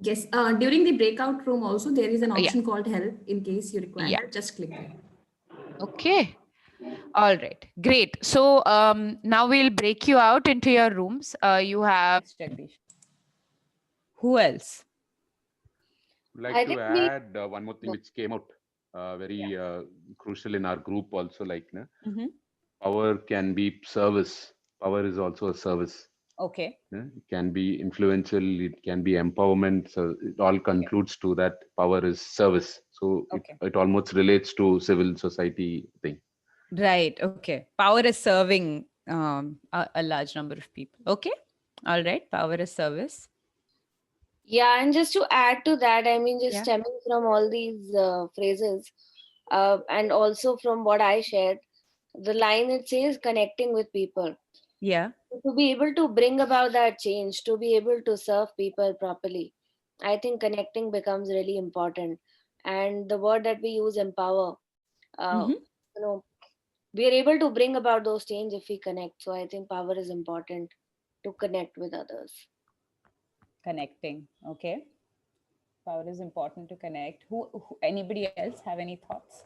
Yes, during the breakout room also, there is an option called help in case you require help, just click there. Okay. All right. Great. So now we'll break you out into your rooms. You have... Who else? I'd like to add one more thing which came out very crucial in our group also, like power can be service. Power is also a service. Okay. It can be influential, it can be empowerment. So it all concludes to that power is service. So it almost relates to civil society thing. Right. Okay. Power is serving a large number of people. Okay. All right. Power is service. Yeah, and just to add to that, I mean, just Yeah. stemming from all these phrases, and also from what I shared, the line it says connecting with people. Yeah. To be able to bring about that change, to be able to serve people properly, I think connecting becomes really important. And the word that we use, empower, uh, Mm-hmm. you know, we are able to bring about those change if we connect. So I think power is important to connect with others. Connecting. Okay. Power is important to connect. Who anybody else have any thoughts?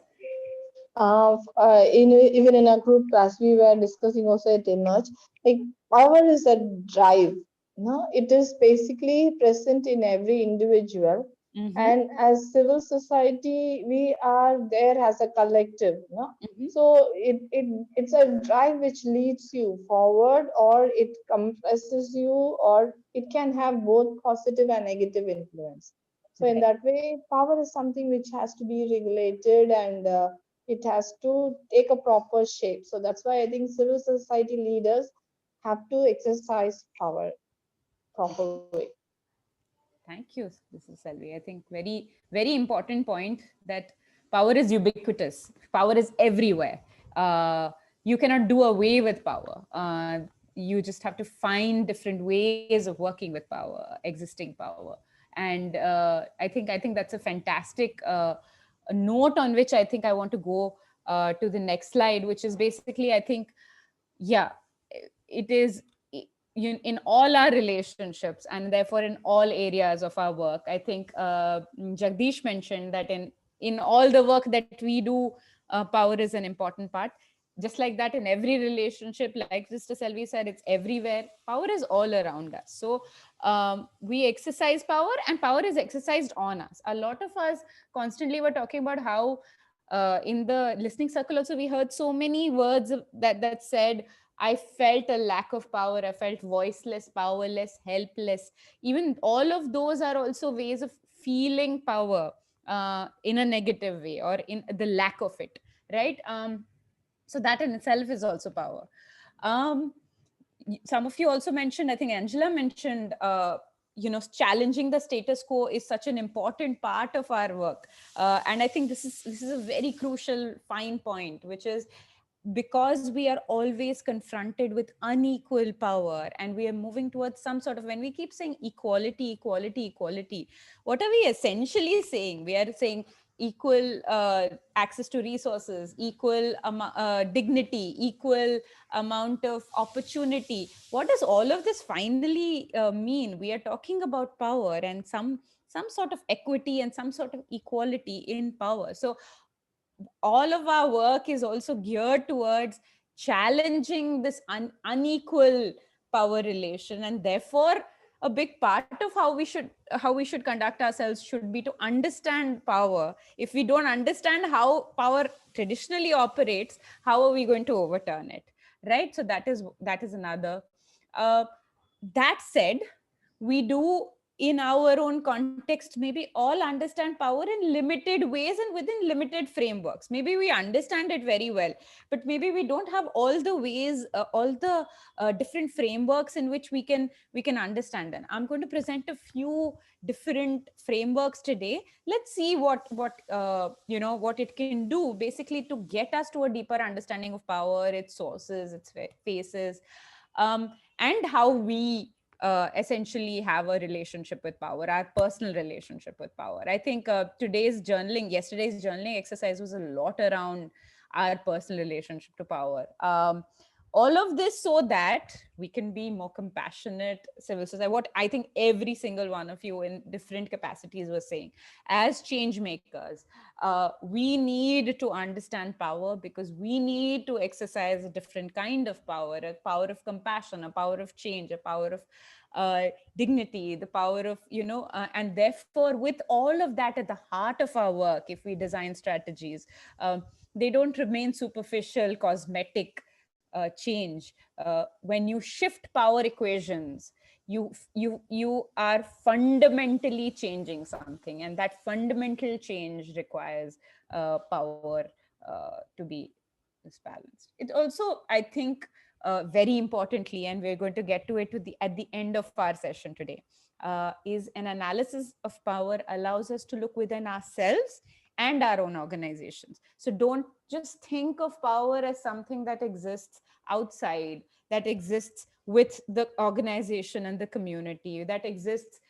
Even in a group as we were discussing also at emerge, like power is a drive. No, it is basically present in every individual, Mm-hmm. and as civil society, we are there as a collective. No, Mm-hmm. so it's a drive which leads you forward, or it compresses you, or it can have both positive and negative influence. So in Right. that way, power is something which has to be regulated, and it has to take a proper shape. So that's why I think civil society leaders have to exercise power proper way. Thank you, Mrs. Selvi. I think very important point that power is ubiquitous. Power is everywhere. You cannot do away with power. You just have to find different ways of working with power, existing power. And I think that's a fantastic a note on which I think I want to go to the next slide, which is basically, I think, yeah, it is in all our relationships and therefore in all areas of our work. I think Jagdish mentioned that in all the work that we do, power is an important part. Just like that, in every relationship, like Mr. Selvi said, it's everywhere. Power is all around us. So we exercise power, and power is exercised on us. A lot of us constantly were talking about how in the listening circle also we heard so many words that said, I felt a lack of power, I felt voiceless, powerless, helpless. Even all of those are also ways of feeling power in a negative way, or in the lack of it, right? So that in itself is also power. um, some of you also mentioned, I think Angela mentioned, challenging the status quo is such an important part of our work. And I think this is a very crucial fine point, which is because we are always confronted with unequal power, and we are moving towards some sort of, when we keep saying equality, equality, equality, what are we essentially saying? We are saying equal access to resources, equal dignity, equal amount of opportunity. What does all of this finally mean? We are talking about power and some sort of equity and some sort of equality in power. So all of our work is also geared towards challenging this unequal power relation, and therefore a big part of how we should conduct ourselves should be to understand power. If we don't understand how power traditionally operates, how are we going to overturn it, right? So that is another. uh, that said, we do in our own context maybe all understand power in limited ways and within limited frameworks. Maybe we understand it very well, but maybe we don't have all the ways, all the different frameworks in which we can understand them. I'm going to present a few different frameworks today. Let's see what it can do basically to get us to a deeper understanding of power, its sources, its faces, and how we essentially have a relationship with power, our personal relationship with power. I think yesterday's journaling exercise was a lot around our personal relationship to power. All of this so that we can be more compassionate civil society. What I think every single one of you in different capacities was saying, as change makers, we need to understand power, because we need to exercise a different kind of power, a power of compassion, a power of change, a power of dignity, the power of, and therefore with all of that at the heart of our work, if we design strategies, they don't remain superficial, cosmetic change. When you shift power equations, you are fundamentally changing something, and that fundamental change requires power to be balanced. It also, I think, very importantly, and we're going to get to it at the end of our session today, is an analysis of power allows us to look within ourselves and our own organizations. So don't just think of power as something that exists outside, that exists with the organization and the community, that exists,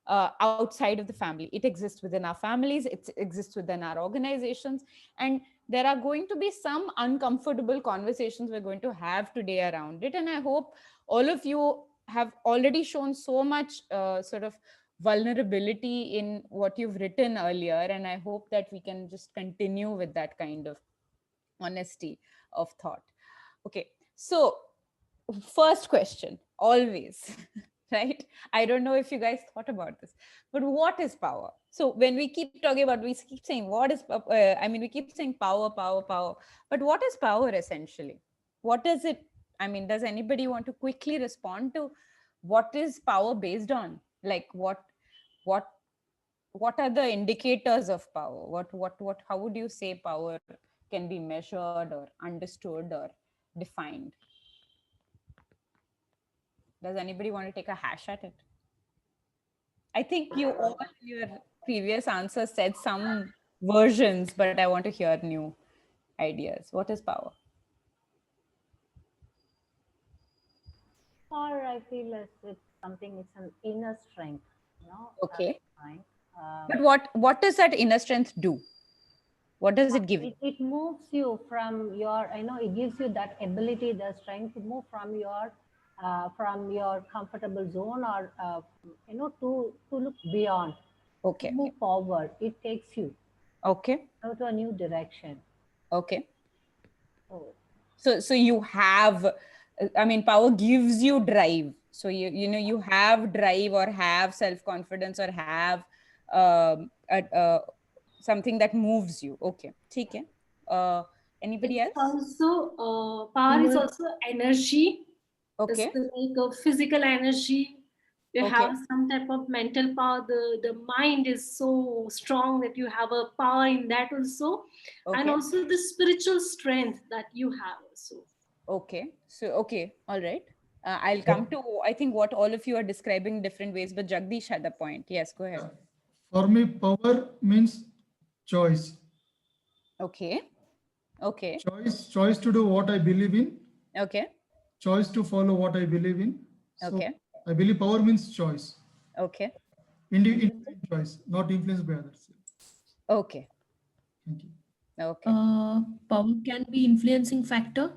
outside of the family. It exists within our families, it exists within our organizations, and there are going to be some uncomfortable conversations we're going to have today around it. And I hope all of you have already shown so much sort of vulnerability in what you've written earlier, and I hope that we can just continue with that kind of honesty of thought. Okay, so first question, always, right? I don't know if you guys thought about this, but what is power? So when we keep talking about, we keep saying what is, we keep saying power, power, power, but what is power essentially? What is it? I mean, does anybody want to quickly respond to what is power based on? Like what are the indicators of power? How would you say power can be measured or understood or defined? Does anybody want to take a hash at it? I think you all in your previous answers said some versions, but I want to hear new ideas. What is power? Or I feel as it's something, it's an inner strength, Okay. But what does that inner strength do? What does it give you? It moves you from your, it gives you that ability, the strength to move from your comfortable zone, or to look beyond. Okay. To move forward. It takes you. Okay. To a new direction. Okay. So you have, power gives you drive. So you have drive, or have self-confidence, or have something that moves you. Okay. Okay. Anybody else? Also, power is also energy. Okay. It's like a physical energy. You have some type of mental power. The mind is so strong that you have a power in that also. And also the spiritual strength that you have also. Okay. So, okay. All right. I'll come to, I think, what all of you are describing different ways, but Jagdish had a point. Yes, go ahead. For me, power means choice. Okay. Okay. Choice to do what I believe in. Okay. Choice to follow what I believe in. So okay. I believe power means choice. Okay. Independent choice, not influenced by others. Okay. Thank you. Okay. Power can be influencing factor.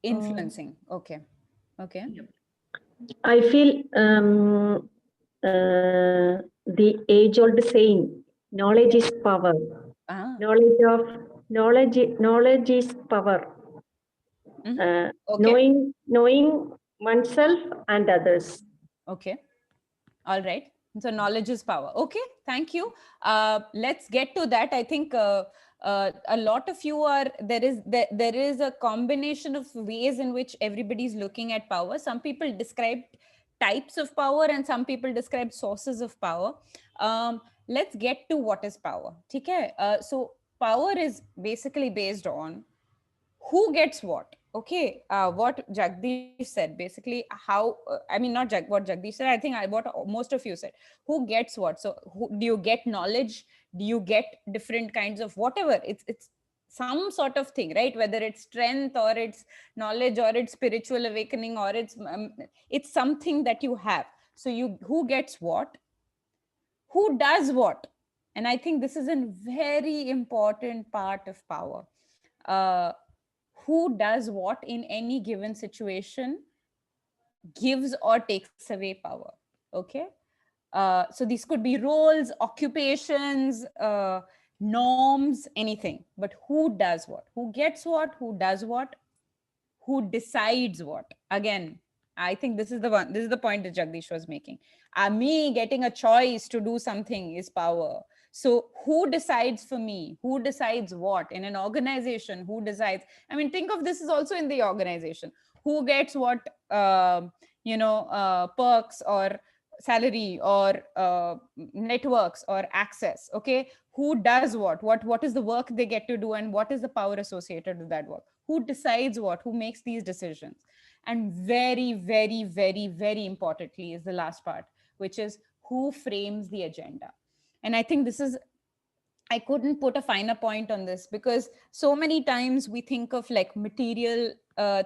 Influencing. Okay. Okay. Yep. I feel the age-old saying, knowledge is power. Knowledge is power. Knowing oneself and others. Okay. All right. So knowledge is power. Okay. Thank you. Let's get to that. I think a lot of you are, there is a combination of ways in which everybody's looking at power. Some people describe types of power, and some people describe sources of power. Let's get to what is power. Okay. So power is basically based on who gets what. Okay, what Jagdish said, basically how, not what Jagdish said, I think what most of you said, who gets what. So do you get knowledge? Do you get different kinds of whatever? It's some sort of thing, right? Whether it's strength, or it's knowledge, or it's spiritual awakening, or it's something that you have. So who gets what? Who does what? And I think this is a very important part of power. Who does what in any given situation gives or takes away power. Okay. So these could be roles, occupations, norms, anything. But who does what? Who gets what? Who does what? Who decides what? Again, I think this is the point that Jagdish was making. Me getting a choice to do something is power. So who decides for me? Who decides what? In an organization, who decides? Think of this is also in the organization. Who gets what, perks, or salary, or networks, or access? Okay. Who does what? What is the work they get to do, and what is the power associated with that work? Who decides what? Who makes these decisions? And very, very, very, very importantly is the last part, which is who frames the agenda. And I think this is, I couldn't put a finer point on this, because so many times we think of like material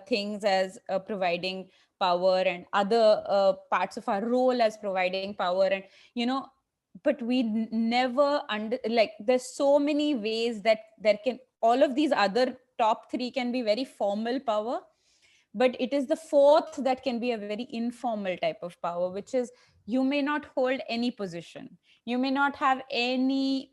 things as providing power, and other parts of our role as providing power. And, you know, but we never like, there's so many ways that there can, all of these other top three can be very formal power, but it is the fourth that can be a very informal type of power, which is you may not hold any position, you may not have any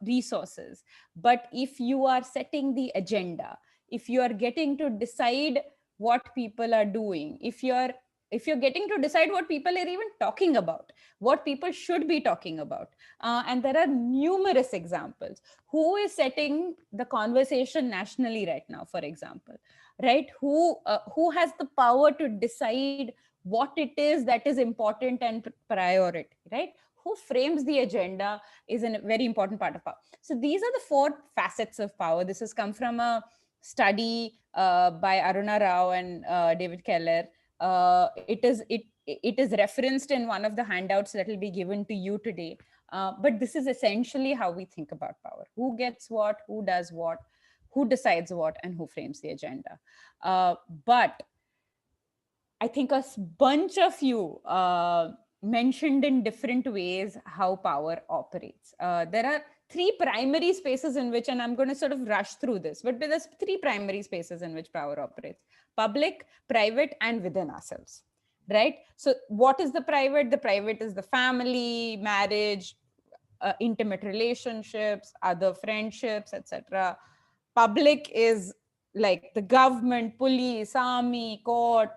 resources, but if you are setting the agenda, if you are getting to decide what people are doing, if you're getting to decide what people are even talking about, what people should be talking about, and there are numerous examples. Who is setting the conversation nationally right now, for example, right? Who has the power to decide what it is that is important and priority, right? Who frames the agenda is a very important part of power. So these are the four facets of power. This has come from a study by Aruna Rao and David Keller. It is referenced in one of the handouts that will be given to you today. But this is essentially how we think about power. Who gets what, who does what, who decides what, and who frames the agenda. But I think a bunch of you mentioned in different ways how power operates. There are three primary spaces in which, and I'm going to sort of rush through this, but there's three primary spaces in which power operates: public, private, and within ourselves, right? So what is the private? The private is the family, marriage, intimate relationships, other friendships, etc. Public is like the government, police, army, court.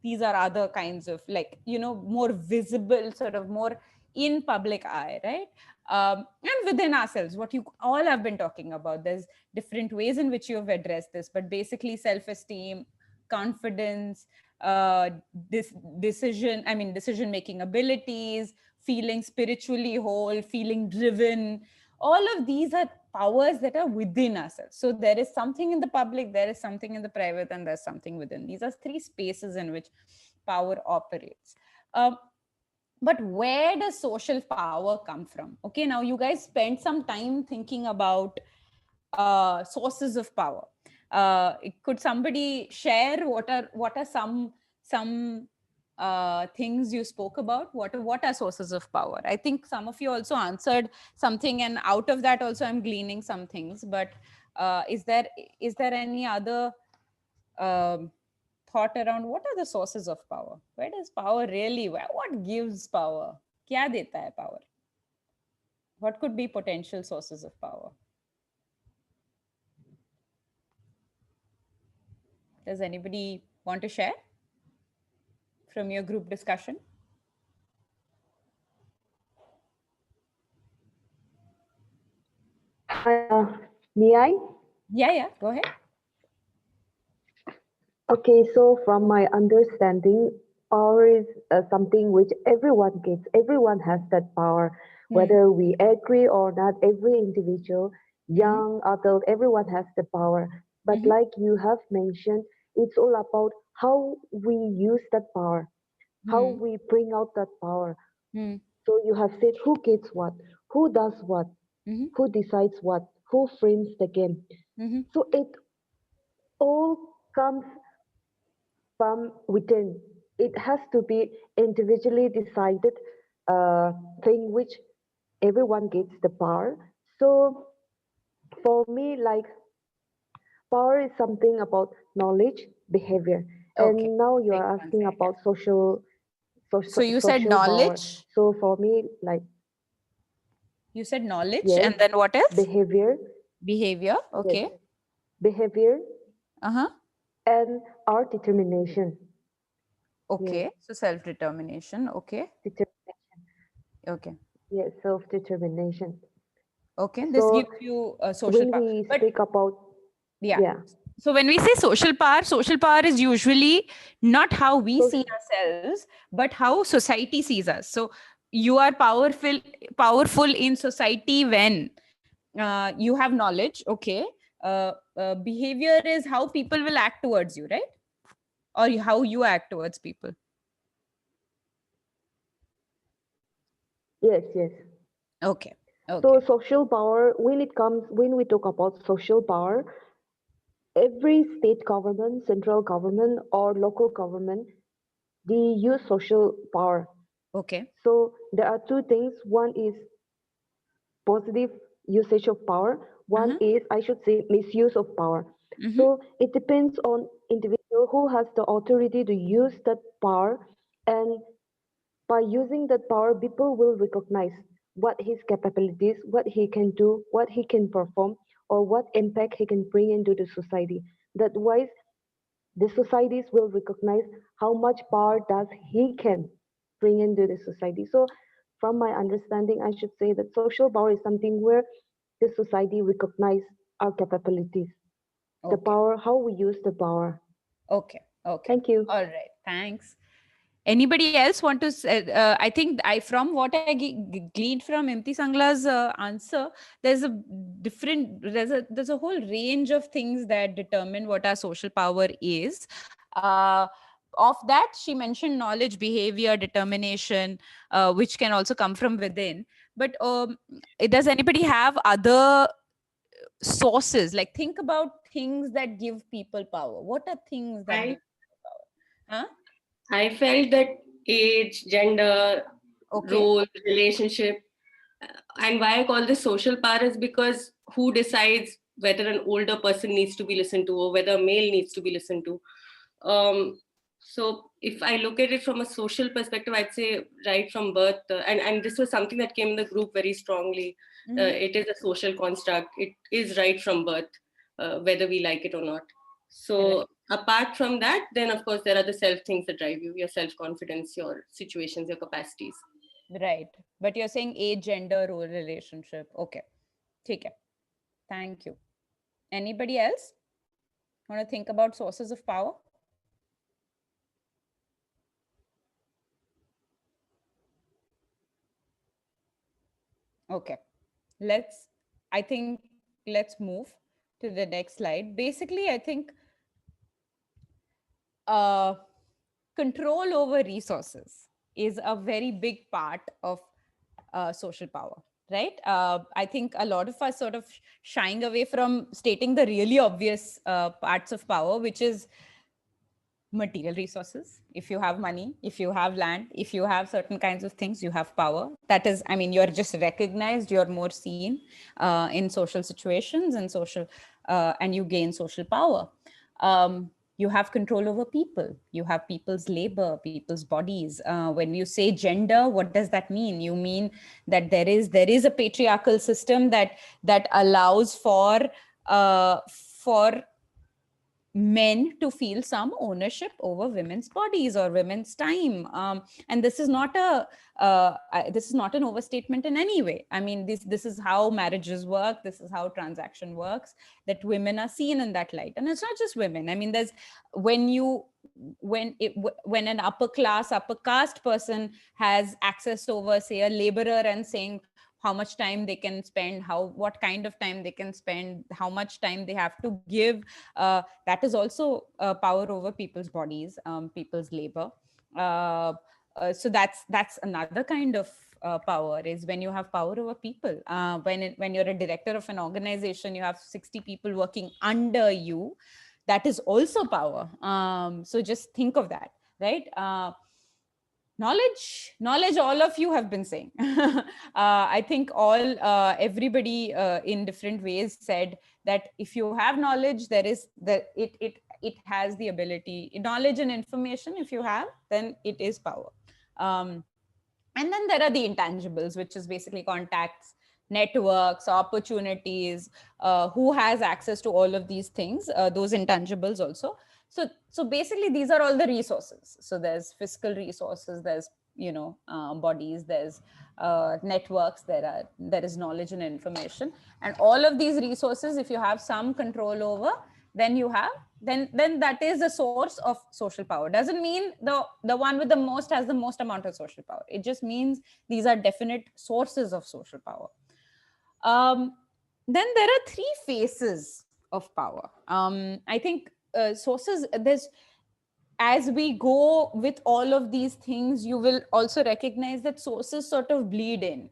These are other kinds of, like, you know, more visible, sort of more in public eye, right? And within ourselves, what you all have been talking about. There's different ways in which you have addressed this, but basically self-esteem, confidence, decision-making abilities, feeling spiritually whole, feeling driven. All of these are powers that are within ourselves. So there is something in the public, there is something in the private, and there's something within. These are three spaces in which power operates. But where does social power come from? Okay, now you guys spent some time thinking about sources of power. Could somebody share what are some things you spoke about? What are sources of power? I think some of you also answered something, and out of that also I'm gleaning some things. But is there any other thought around what are the sources of power? Where does power really? What gives power? Kya deta hai power? What could be potential sources of power? Does anybody want to share from your group discussion? May I? Yeah, go ahead. Okay, so from my understanding, power is something which everyone gets. Everyone has that power, whether we agree or not. Every individual, young, adult, everyone has the power. But like you have mentioned, it's all about how we use that power, how we bring out that power. So you have said who gets what, who does what, who decides what, who frames the game. So it all comes from within. It has to be individually decided thing which everyone gets the power. So for me, like, power is something about knowledge, behavior. And now you are asking about social So you said social knowledge. Power. So for me, like, you said knowledge, yes, and then what else? Behavior. Behavior. Okay. Yes. Behavior. Uh-huh. And our determination. Okay. Yes. So self-determination. Okay. Determination. Okay. Yes, self-determination. Okay. This So gives you a social when power. we speak about, yeah. So when we say social power is usually not how we see ourselves, but how society sees us. So you are powerful in society when you have knowledge. Okay. behavior is how people will act towards you, right? Or how you act towards people. Yes, yes. Okay. So social power, when we talk about social power, every state government, central government, or local government, they use social power. Okay. So there are two things. One is positive usage of power. One is, I should say, misuse of power. So it depends on individual who has the authority to use that power, and by using that power, people will recognize what his capabilities, what he can do, what he can perform, or what impact he can bring into the society. That wise, the societies will recognize how much power does he can bring into the society. So from my understanding, I should say that social power is something where the society recognize our capabilities, the power, how we use the power. Okay. Okay. Thank you. All right. Thanks. Anybody else want to say? I think from what I gleaned from Imti Sangla's answer, there's a whole range of things that determine what our social power is. Of that, she mentioned knowledge, behavior, determination, which can also come from within. But does anybody have other sources? Like, think about things that give people power. What are things that give people power? Huh? I felt that age, gender, role, relationship, and why I call this social power is because who decides whether an older person needs to be listened to or whether a male needs to be listened to. So if I look at it from a social perspective, I'd say right from birth, and this was something that came in the group very strongly. It is a social construct. It is right from birth, whether we like it or not. So apart from that, then of course there are the self things that drive you, your self-confidence, your situations, your capacities. Right. But you're saying age, gender, role, relationship. Okay. Take it. Thank you. Anybody else want to think about sources of power? Okay. I think let's move to the next slide. Basically, I think control over resources is a very big part of social power, right? I think a lot of us sort of shying away from stating the really obvious parts of power, which is material resources. If you have money, if you have land, if you have certain kinds of things, you have power. That is, I mean, you're just recognized, you're more seen in social situations and and you gain social power. You have control over people. You have people's labor, people's bodies. When you say gender, what does that mean? You mean that there is a patriarchal system that allows for men to feel some ownership over women's bodies or women's time, and this is not an overstatement in any way. I mean, this is how marriages work. This is how transaction works. That women are seen in that light, and it's not just women. I mean, there's when an upper caste person has access over, say, a laborer, and saying how much time they can spend, what kind of time they can spend, how much time they have to give. That is also power over people's bodies, people's labor. So that's another kind of power, is when you have power over people. When you're a director of an organization, you have 60 people working under you. That is also power. So just think of that, right? Knowledge, all of you have been saying. I think everybody in different ways said that if you have knowledge, it has the ability, knowledge and information, if you have, then it is power. And then there are the intangibles, which is basically contacts, networks, opportunities, who has access to all of these things, those intangibles also. So basically, these are all the resources. So there's fiscal resources, there's bodies, there's networks, there is knowledge and information, and all of these resources, if you have some control over, then that is a source of social power. Doesn't mean the one with the most has the most amount of social power. It just means these are definite sources of social power. Then there are three faces of power. I think sources, as we go with all of these things, you will also recognize that sources sort of bleed in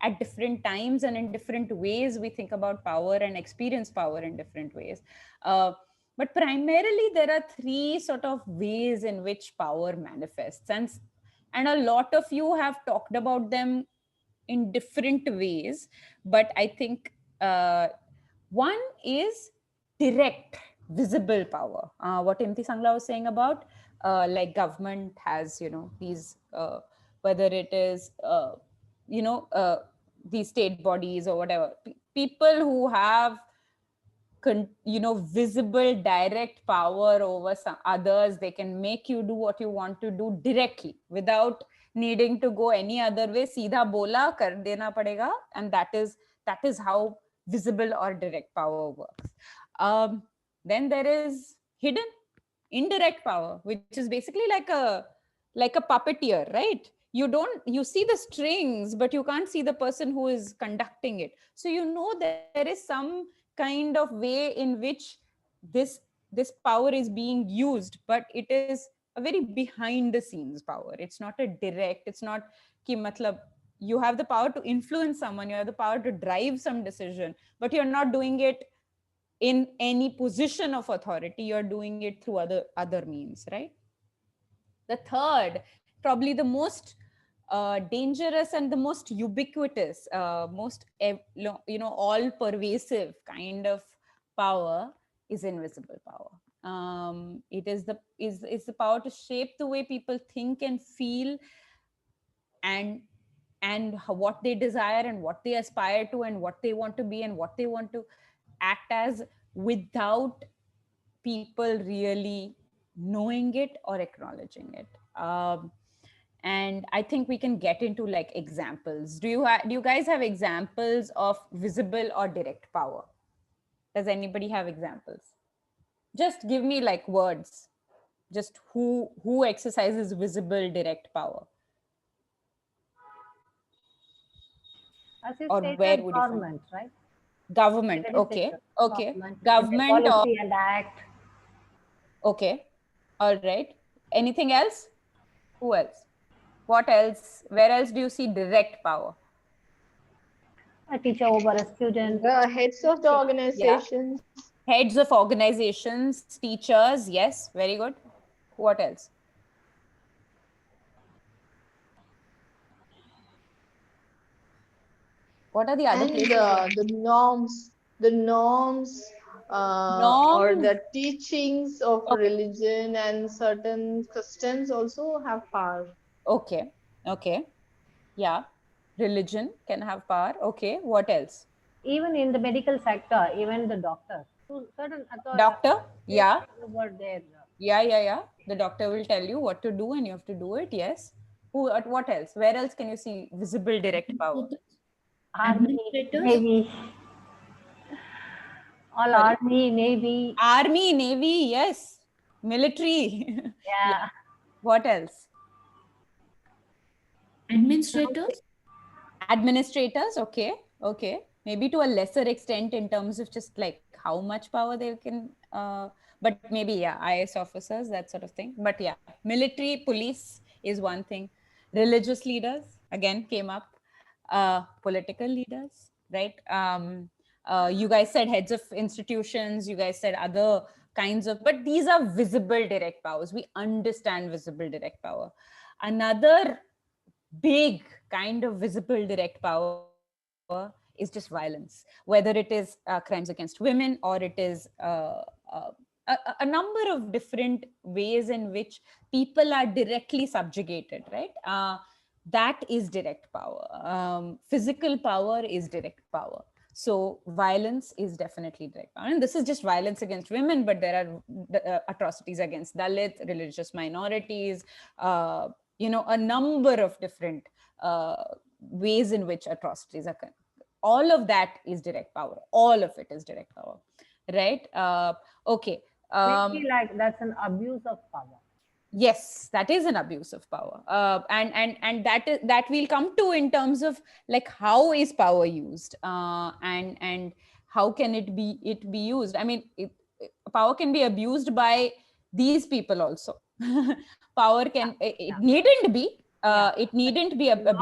at different times and in different ways. We think about power and experience power in different ways. But primarily, there are three sort of ways in which power manifests. And a lot of you have talked about them in different ways. But I think one is direct, visible power. What Imti Sangla was saying about, like government has, these, whether it is, these state bodies or whatever, people who have visible direct power over some others. They can make you do what you want to do directly without needing to go any other way. Seedha bola kar dena padega, and that is how visible or direct power works. Then there is hidden, indirect power, which is basically like a puppeteer, right? You see the strings, but you can't see the person who is conducting it. So there is some kind of way in which this power is being used, but it is a very behind the scenes power. It's not a direct, it's not ki matlab you have the power to influence someone, you have the power to drive some decision, but you're not doing it in any position of authority. You're doing it through other means, right? The third, probably the most dangerous and the most ubiquitous, most all pervasive kind of power is invisible power. It is the power to shape the way people think and feel, and what they desire and what they aspire to and what they want to be and what they want to act as, without people really knowing it or acknowledging it. And I think we can get into like examples. Do you guys have examples of visible or direct power? Does anybody have examples? Just give me like words. Just who exercises visible direct power? As you Or stated, where would government, right? Government, okay. Government policy and act. Okay, all right. Anything else? Who else? What else? Where else do you see direct power? A teacher over a student. The heads of the organizations. Yeah. Heads of organizations, teachers, yes, very good. What else? What are the other places? The norms, or the teachings of religion and certain customs also have power. Okay. Yeah. Religion can have power. Okay. What else? Even in the medical sector, even the doctor. Certain Doctor? Yeah. Over there. Yeah. The doctor will tell you what to do and you have to do it. Yes. What else? Where else can you see visible direct power? Army, Navy. All Army, Navy. Army, Navy, yes. Military. Yeah. What else? Administrators. Administrators, okay. Maybe to a lesser extent in terms of just like how much power they can, but maybe, yeah, IAS officers, that sort of thing. But yeah, military, police is one thing. Religious leaders, again, came up. Political leaders, right? You guys said heads of institutions, you guys said other kinds of, but these are visible direct powers. We understand visible direct power. Another big kind of visible direct power is just violence, whether it is crimes against women or it is a number of different ways in which people are directly subjugated, right? That is direct power. Physical power is direct power. So violence is definitely direct power. And this is just violence against women, but there are atrocities against Dalit, religious minorities, a number of different ways in which atrocities occur. All of that is direct power. All of it is direct power, right? Okay. Maybe like that's an abuse of power. Yes, that is an abuse of power, and that we'll come to in terms of like how is power used, and how can it be used? I mean, power can be abused by these people also. Power can, it needn't be, it needn't be abused.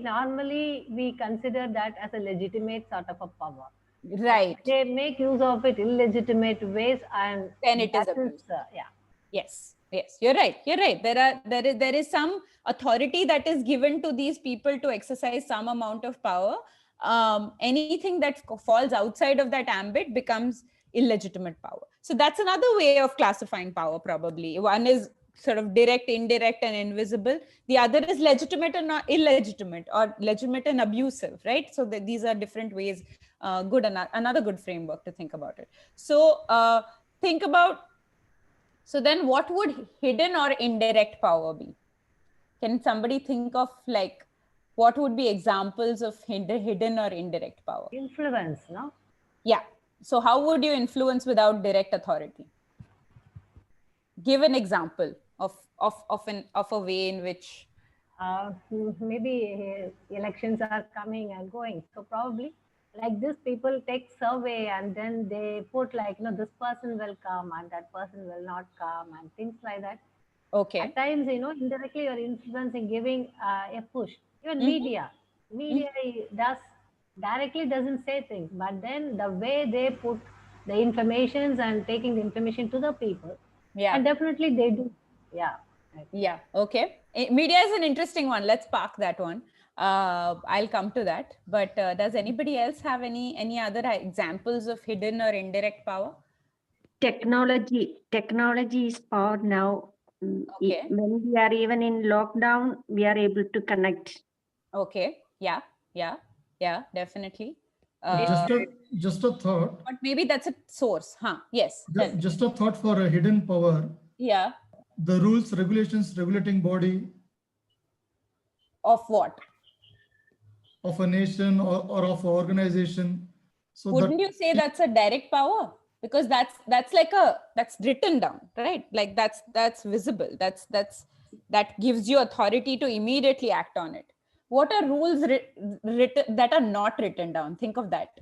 Normally we consider that as a legitimate sort of a power. Right. They make use of it illegitimate ways, and then it is abused. Yeah. Yes, you're right. There is some authority that is given to these people to exercise some amount of power. Anything that falls outside of that ambit becomes illegitimate power. So that's another way of classifying power, probably. One is sort of direct, indirect, and invisible. The other is legitimate and not illegitimate, or legitimate and abusive, right? So these are different ways. Good, another good framework to think about it. So think about, so then what would hidden or indirect power be? Can somebody think of, like, what would be examples of hidden or indirect power? Influence, no? Yeah. So how would you influence without direct authority? Give an example of a way in which maybe elections are coming and going. So probably like this, people take survey and then they put like, this person will come and that person will not come and things like that. Okay. At times, indirectly you're influencing, giving a push. Even media directly doesn't say things, but then the way they put the informations and taking the information to the people, and definitely they do. Yeah. Okay. Media is an interesting one. Let's park that one. I'll come to that. But does anybody else have any other examples of hidden or indirect power? Technology is power now. Okay. When we are even in lockdown, we are able to connect. Okay. Yeah. Definitely. Just a thought. But maybe that's a source, huh? Yes. Just a thought for a hidden power. Yeah. The rules, regulations, regulating body. Of what? Of a nation or of an organization. So wouldn't you say that's a direct power? Because that's written down, right? Like that's visible. That gives you authority to immediately act on it. What are rules written that are not written down? Think of that.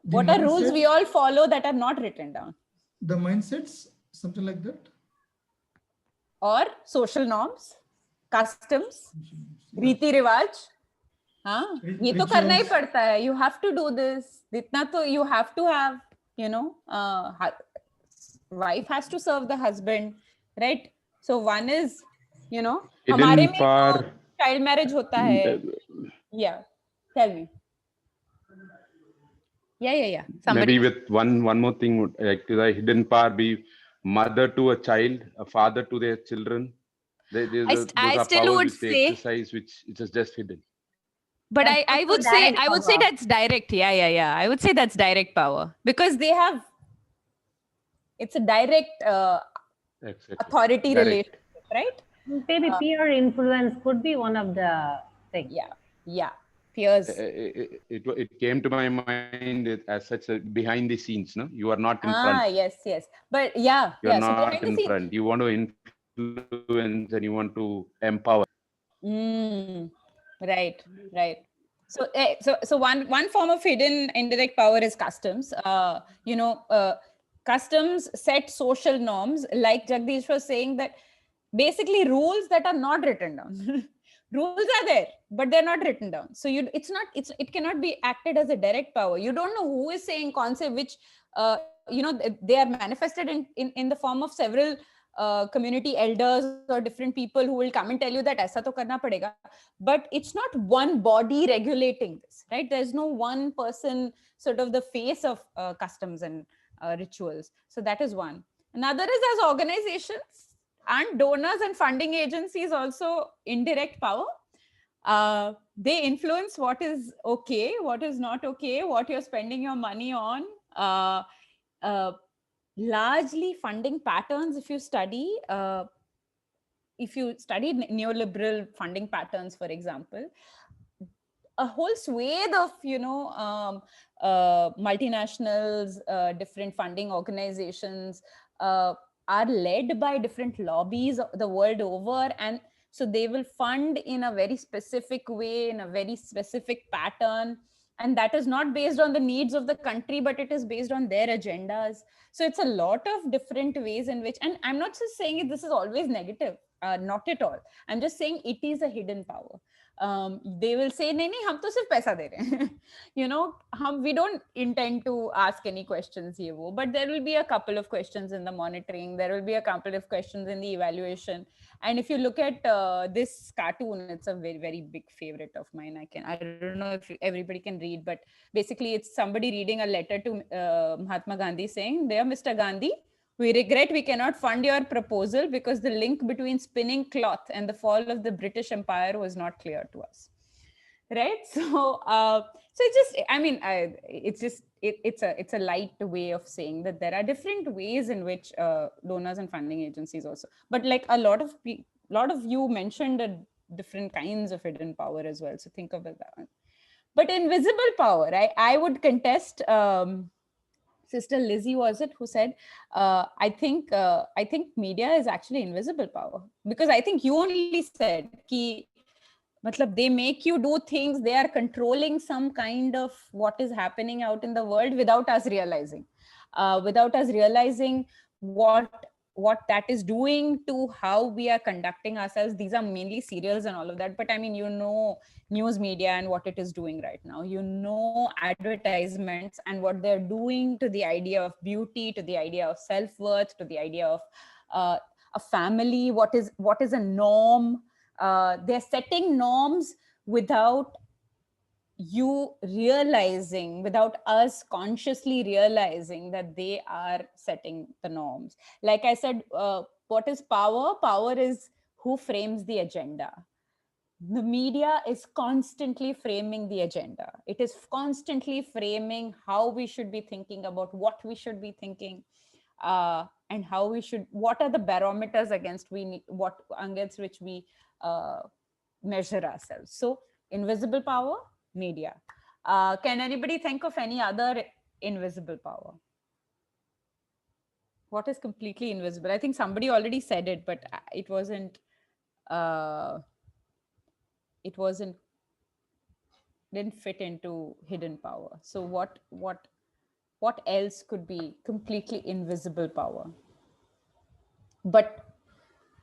What are rules we all follow that are not written down? The mindsets, something like that. Or social norms, customs, रीति रिवाज. हाँ, ये तो करना ही पड़ता है. You have to do this. इतना तो you have to have, wife has to serve the husband, right? So one is, हमारे में तो child marriage होता है. Yeah, tell me. Yeah. Somebody. Maybe with one more thing, like the hidden power be mother to a child, a father to their children. Those are powers which they exercise, which is just hidden. But I would say that's direct. Yeah. I would say that's direct power, because they have, it's a direct authority relationship, right? Maybe peer influence could be one of the things. Yeah. Peers. It came to my mind as such a behind the scenes, no? You are not in front. Yes. But yeah. You're not in front. You want to influence and you want to empower. Right. So one form of hidden indirect power is customs. Customs set social norms, like Jagdish was saying, that basically rules that are not written down. Rules are there, but they're not written down. So it cannot be acted as a direct power. You don't know who is saying concept, which they are manifested in the form of several community elders or different people who will come and tell you that aisa to karna padega. But it's not one body regulating this, right? There's no one person sort of the face of customs and rituals. So that is one. Another is as organizations and donors and funding agencies also indirect power. They influence what is okay, what is not okay, what you're spending your money on. Largely funding patterns, if you study neoliberal funding patterns, for example, a whole swathe of multinationals, different funding organizations are led by different lobbies the world over, and so they will fund in a very specific way, in a very specific pattern, And that is not based on the needs of the country, but it is based on their agendas. So it's a lot of different ways in which, and I'm not just saying this is always negative, not at all. I'm just saying it is a hidden power. They will say, nahi, nahi, hum to sirf paisa de rahe hain. You know, we don't intend to ask any questions ye wo, but there will be a couple of questions in the monitoring. There will be a couple of questions in the evaluation. And if you look at this cartoon, it's a very, very big favorite of mine. I don't know if everybody can read, but basically it's somebody reading a letter to Mahatma Gandhi saying, "Dear Mr. Gandhi, we regret we cannot fund your proposal because the link between spinning cloth and the fall of the British Empire was not clear to us." Right? So it's just, I mean, it's a light way of saying that there are different ways in which donors and funding agencies also, but like a lot of you mentioned different kinds of hidden power as well. So think about that one. But invisible power, I would contest. Sister Lizzie, was it, who said, I think media is actually invisible power, because I think you only said ki, matlab, they make you do things, they are controlling some kind of what is happening out in the world without us realizing what that is doing to how we are conducting ourselves. These are mainly serials and all of that, but I mean, you know, news media and what it is doing right now, you know, advertisements and what they're doing to the idea of beauty, to the idea of self-worth, to the idea of a family, what is a norm. They're setting norms without you realizing, without us consciously realizing that they are setting the norms. Like I said, what is power? Power is who frames the agenda. The media is constantly framing the agenda. It is constantly framing how we should be thinking about what we should be thinking, and how we should, what are the barometers against which we measure ourselves. So invisible power, media. Can anybody think of any other invisible power? What is completely invisible? I think somebody already said it, but it wasn't didn't fit into hidden power. So what else could be completely invisible power? But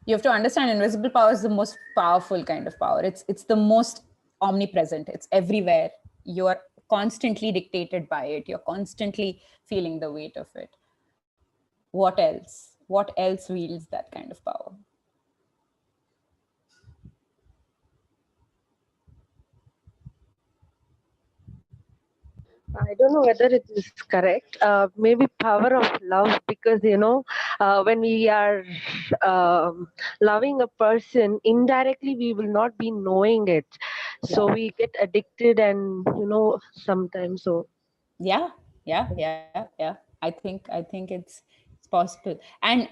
you have to understand, invisible power is the most powerful kind of power. It's the most omnipresent. It's everywhere. You are constantly dictated by it. You're constantly feeling the weight of it. What else? What else wields that kind of power? I don't know whether it is correct. Maybe power of love, because when we are loving a person, indirectly we will not be knowing it, so we get addicted, and sometimes so. Yeah. I think it's possible. And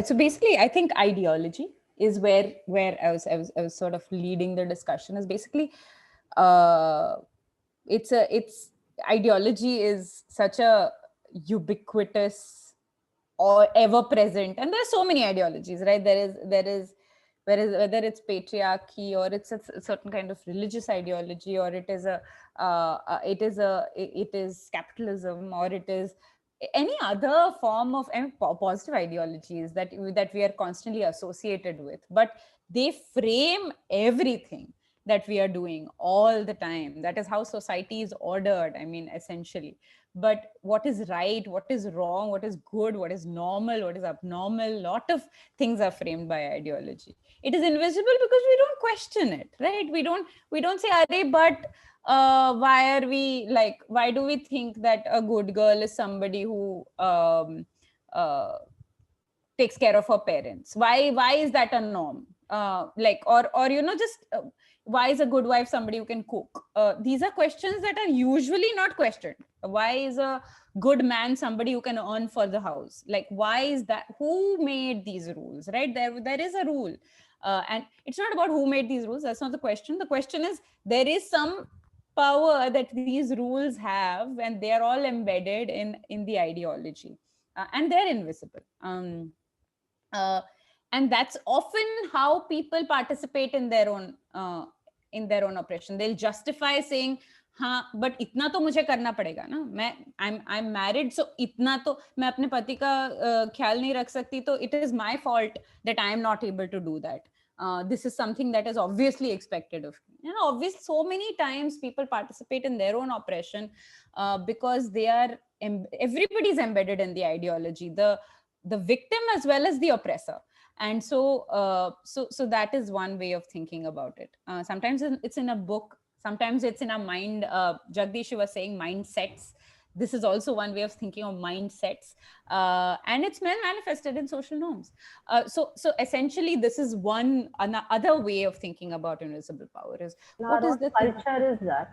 so basically, I think ideology is where I was sort of leading the discussion. Is basically, it's ideology is such a ubiquitous or ever present, and there's so many ideologies, right? There is whether it's patriarchy, or it's a certain kind of religious ideology, or it is capitalism, or it is any other form of positive ideologies that we are constantly associated with, but they frame everything that we are doing all the time. That is how society is ordered, I mean, essentially. But what is right, what is wrong, what is good, what is normal, what is abnormal, lot of things are framed by ideology. It is invisible because we don't question it, right? We don't say, "Arey, but why do we think that a good girl is somebody who takes care of her parents? Why is that a norm?" Why is a good wife somebody who can cook? These are questions that are usually not questioned. Why is a good man somebody who can earn for the house? Like, why is that? Who made these rules, right? There is a rule, and it's not about who made these rules. That's not the question. The question is, there is some power that these rules have, and they are all embedded in the ideology, and they're invisible. And that's often how people participate in their own oppression. They'll justify saying, हाँ, but इतना तो मुझे करना पड़ेगा ना, मैं I am married, सो इतना तो मैं अपने पति का ख्याल नहीं रख सकती, तो it is my fault that I am not able to do that. This is something that is obviously expected of me. You know, obviously, so many times people participate in their own oppression because they are everybody's embedded in the ideology, the victim as well as the oppressor. And so that is one way of thinking about it. Sometimes it's in a book, sometimes it's in our mind. Jagdish was saying mindsets. This is also one way of thinking of mindsets, and it's manifested in social norms. So essentially, this is one another way of thinking about invisible power is what is the culture is that?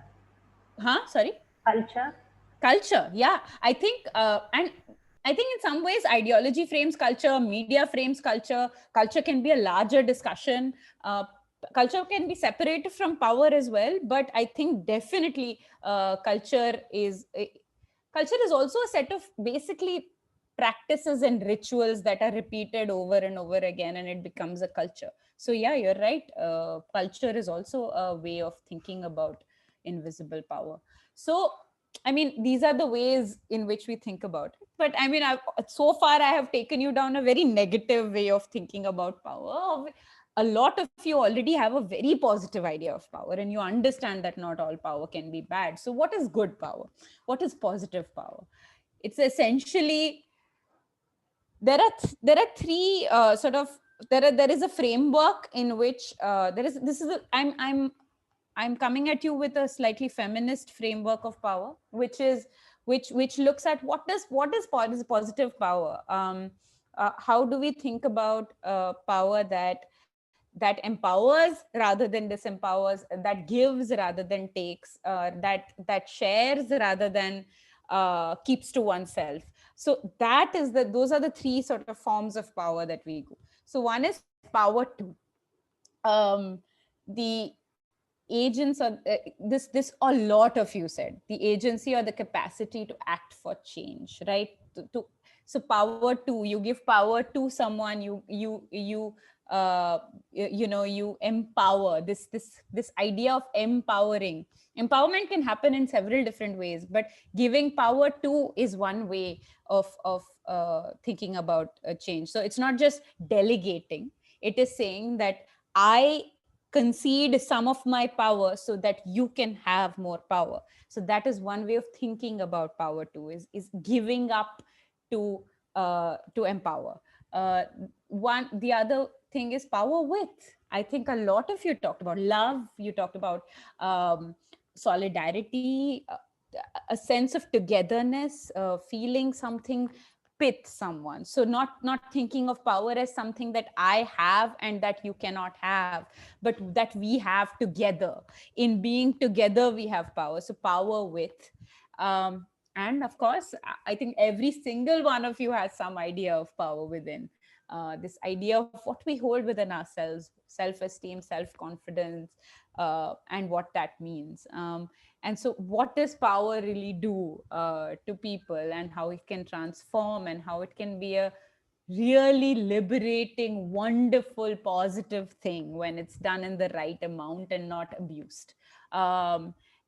Huh? Sorry? Culture. Yeah, I think, and I think in some ways ideology frames culture, media frames culture. Culture can be a larger discussion. Culture can be separated from power as well, but I think definitely culture is also a set of basically practices and rituals that are repeated over and over again, and it becomes a culture. So yeah, you're right. Culture is also a way of thinking about invisible power. So I mean, these are the ways in which we think about it. But I mean, so far I have taken you down a very negative way of thinking about power. A lot of you already have a very positive idea of power, and you understand that not all power can be bad. So what is good power? What is positive power? It's essentially, there are three sort of, there is a framework in which I'm coming at you with a slightly feminist framework of power, which looks at what is positive power. How do we think about power that empowers rather than disempowers, that gives rather than takes, that shares rather than keeps to oneself. So those are the three sort of forms of power that we go. So one is power to. The agents, or this a lot of you said, the agency or the capacity to act for change, right? So power to, you give power to someone, you empower. This idea of empowering, empowerment can happen in several different ways, but giving power to is one way of thinking about a change. So it's not just delegating, it is saying that I concede some of my power so that you can have more power. So that is one way of thinking about power too, is giving up to empower. The other thing is power with. I think a lot of you talked about love, you talked about solidarity, a sense of togetherness, feeling something with someone. So not thinking of power as something that I have and that you cannot have, but that we have together. In being together we have power. So power with. And of course, I think every single one of you has some idea of power within. This idea of what we hold within ourselves, self-esteem, self-confidence, and what that means. And so what does power really do to people, and how it can transform, and how it can be a really liberating, wonderful, positive thing when it's done in the right amount and not abused.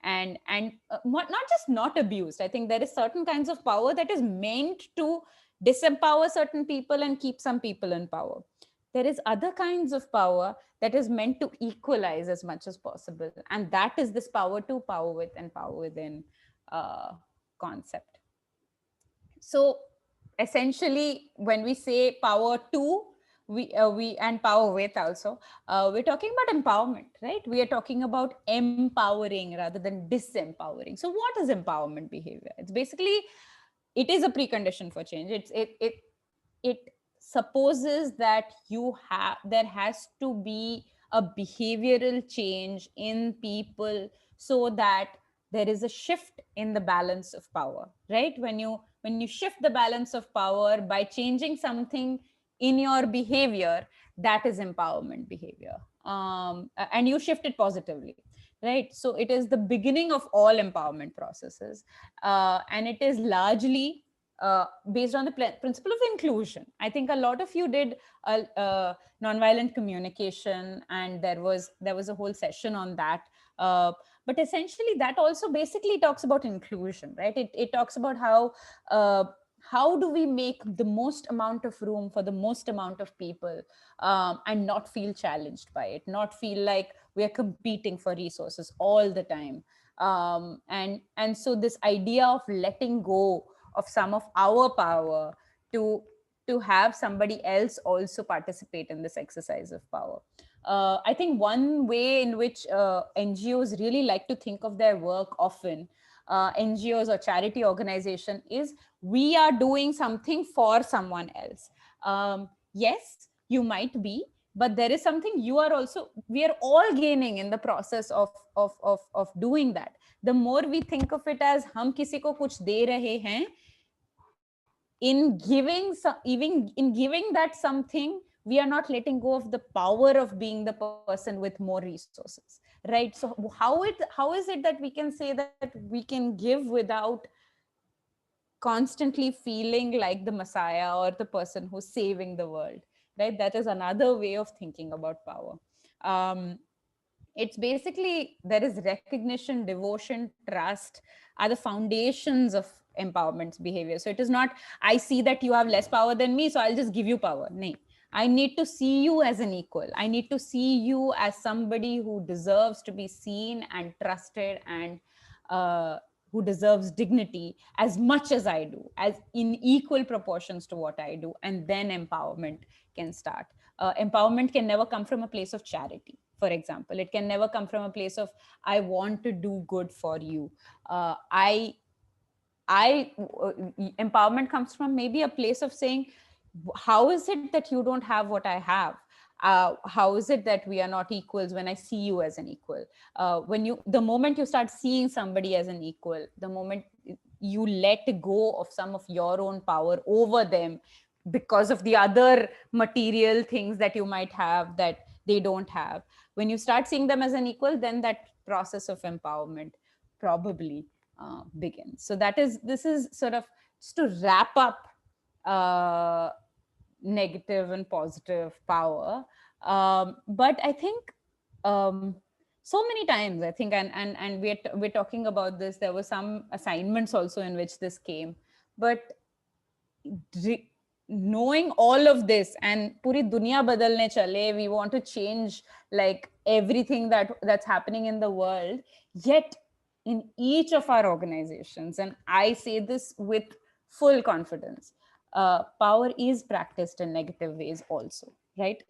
And not just not abused. I think there is certain kinds of power that is meant to disempower certain people and keep some people in power. There is other kinds of power that is meant to equalize as much as possible. And that is this power to, power with, and power within concept. So essentially, when we say power to, we and power with also, we're talking about empowerment, right? We are talking about empowering rather than disempowering. So what is empowerment behavior? It's basically, it is a precondition for change. It supposes that there has to be a behavioral change in people so that there is a shift in the balance of power, right? When you shift the balance of power by changing something in your behavior, that is empowerment behavior. And you shift it positively, right? So it is the beginning of all empowerment processes, and it is largely based on the principle of inclusion. I think a lot of you did nonviolent communication, and there was a whole session on that. But essentially that also basically talks about inclusion, right? It talks about how do we make the most amount of room for the most amount of people, and not feel challenged by it, not feel like we are competing for resources all the time. And so this idea of letting go of some of our power to have somebody else also participate in this exercise of power. I think one way in which NGOs really like to think of their work often, NGOs or charity organization, is we are doing something for someone else. Yes, you might be, but there is something you are also, we are all gaining in the process of doing that. The more we think of it as hum kisi ko kuch de rahe hain, in giving even in giving that something, we are not letting go of the power of being the person with more resources, right? So how is it that we can say that we can give without constantly feeling like the messiah or the person who's saving the world, right? That is another way of thinking about power. It's basically, there is recognition, devotion, trust are the foundations of empowerment's behavior. So it is not, I see that you have less power than me, so I'll just give you power. No, I need to see you as an equal. I need to see you as somebody who deserves to be seen and trusted, and who deserves dignity as much as I do, as in equal proportions to what I do. And then empowerment can start. Empowerment can never come from a place of charity, for example. It can never come from a place of, I want to do good for you. Empowerment comes from maybe a place of saying, how is it that you don't have what I have? How is it that we are not equals when I see you as an equal? The moment you start seeing somebody as an equal, the moment you let go of some of your own power over them because of the other material things that you might have that they don't have, when you start seeing them as an equal, then that process of empowerment probably begins. So this is sort of just to wrap up negative and positive power. But I think so many times, I think, and we're talking about this, there were some assignments also in which this came, but knowing all of this and puri dunya badalne chale, we want to change like everything that's happening in the world, yet in each of our organizations, and I say this with full confidence, power is practiced in negative ways also, right?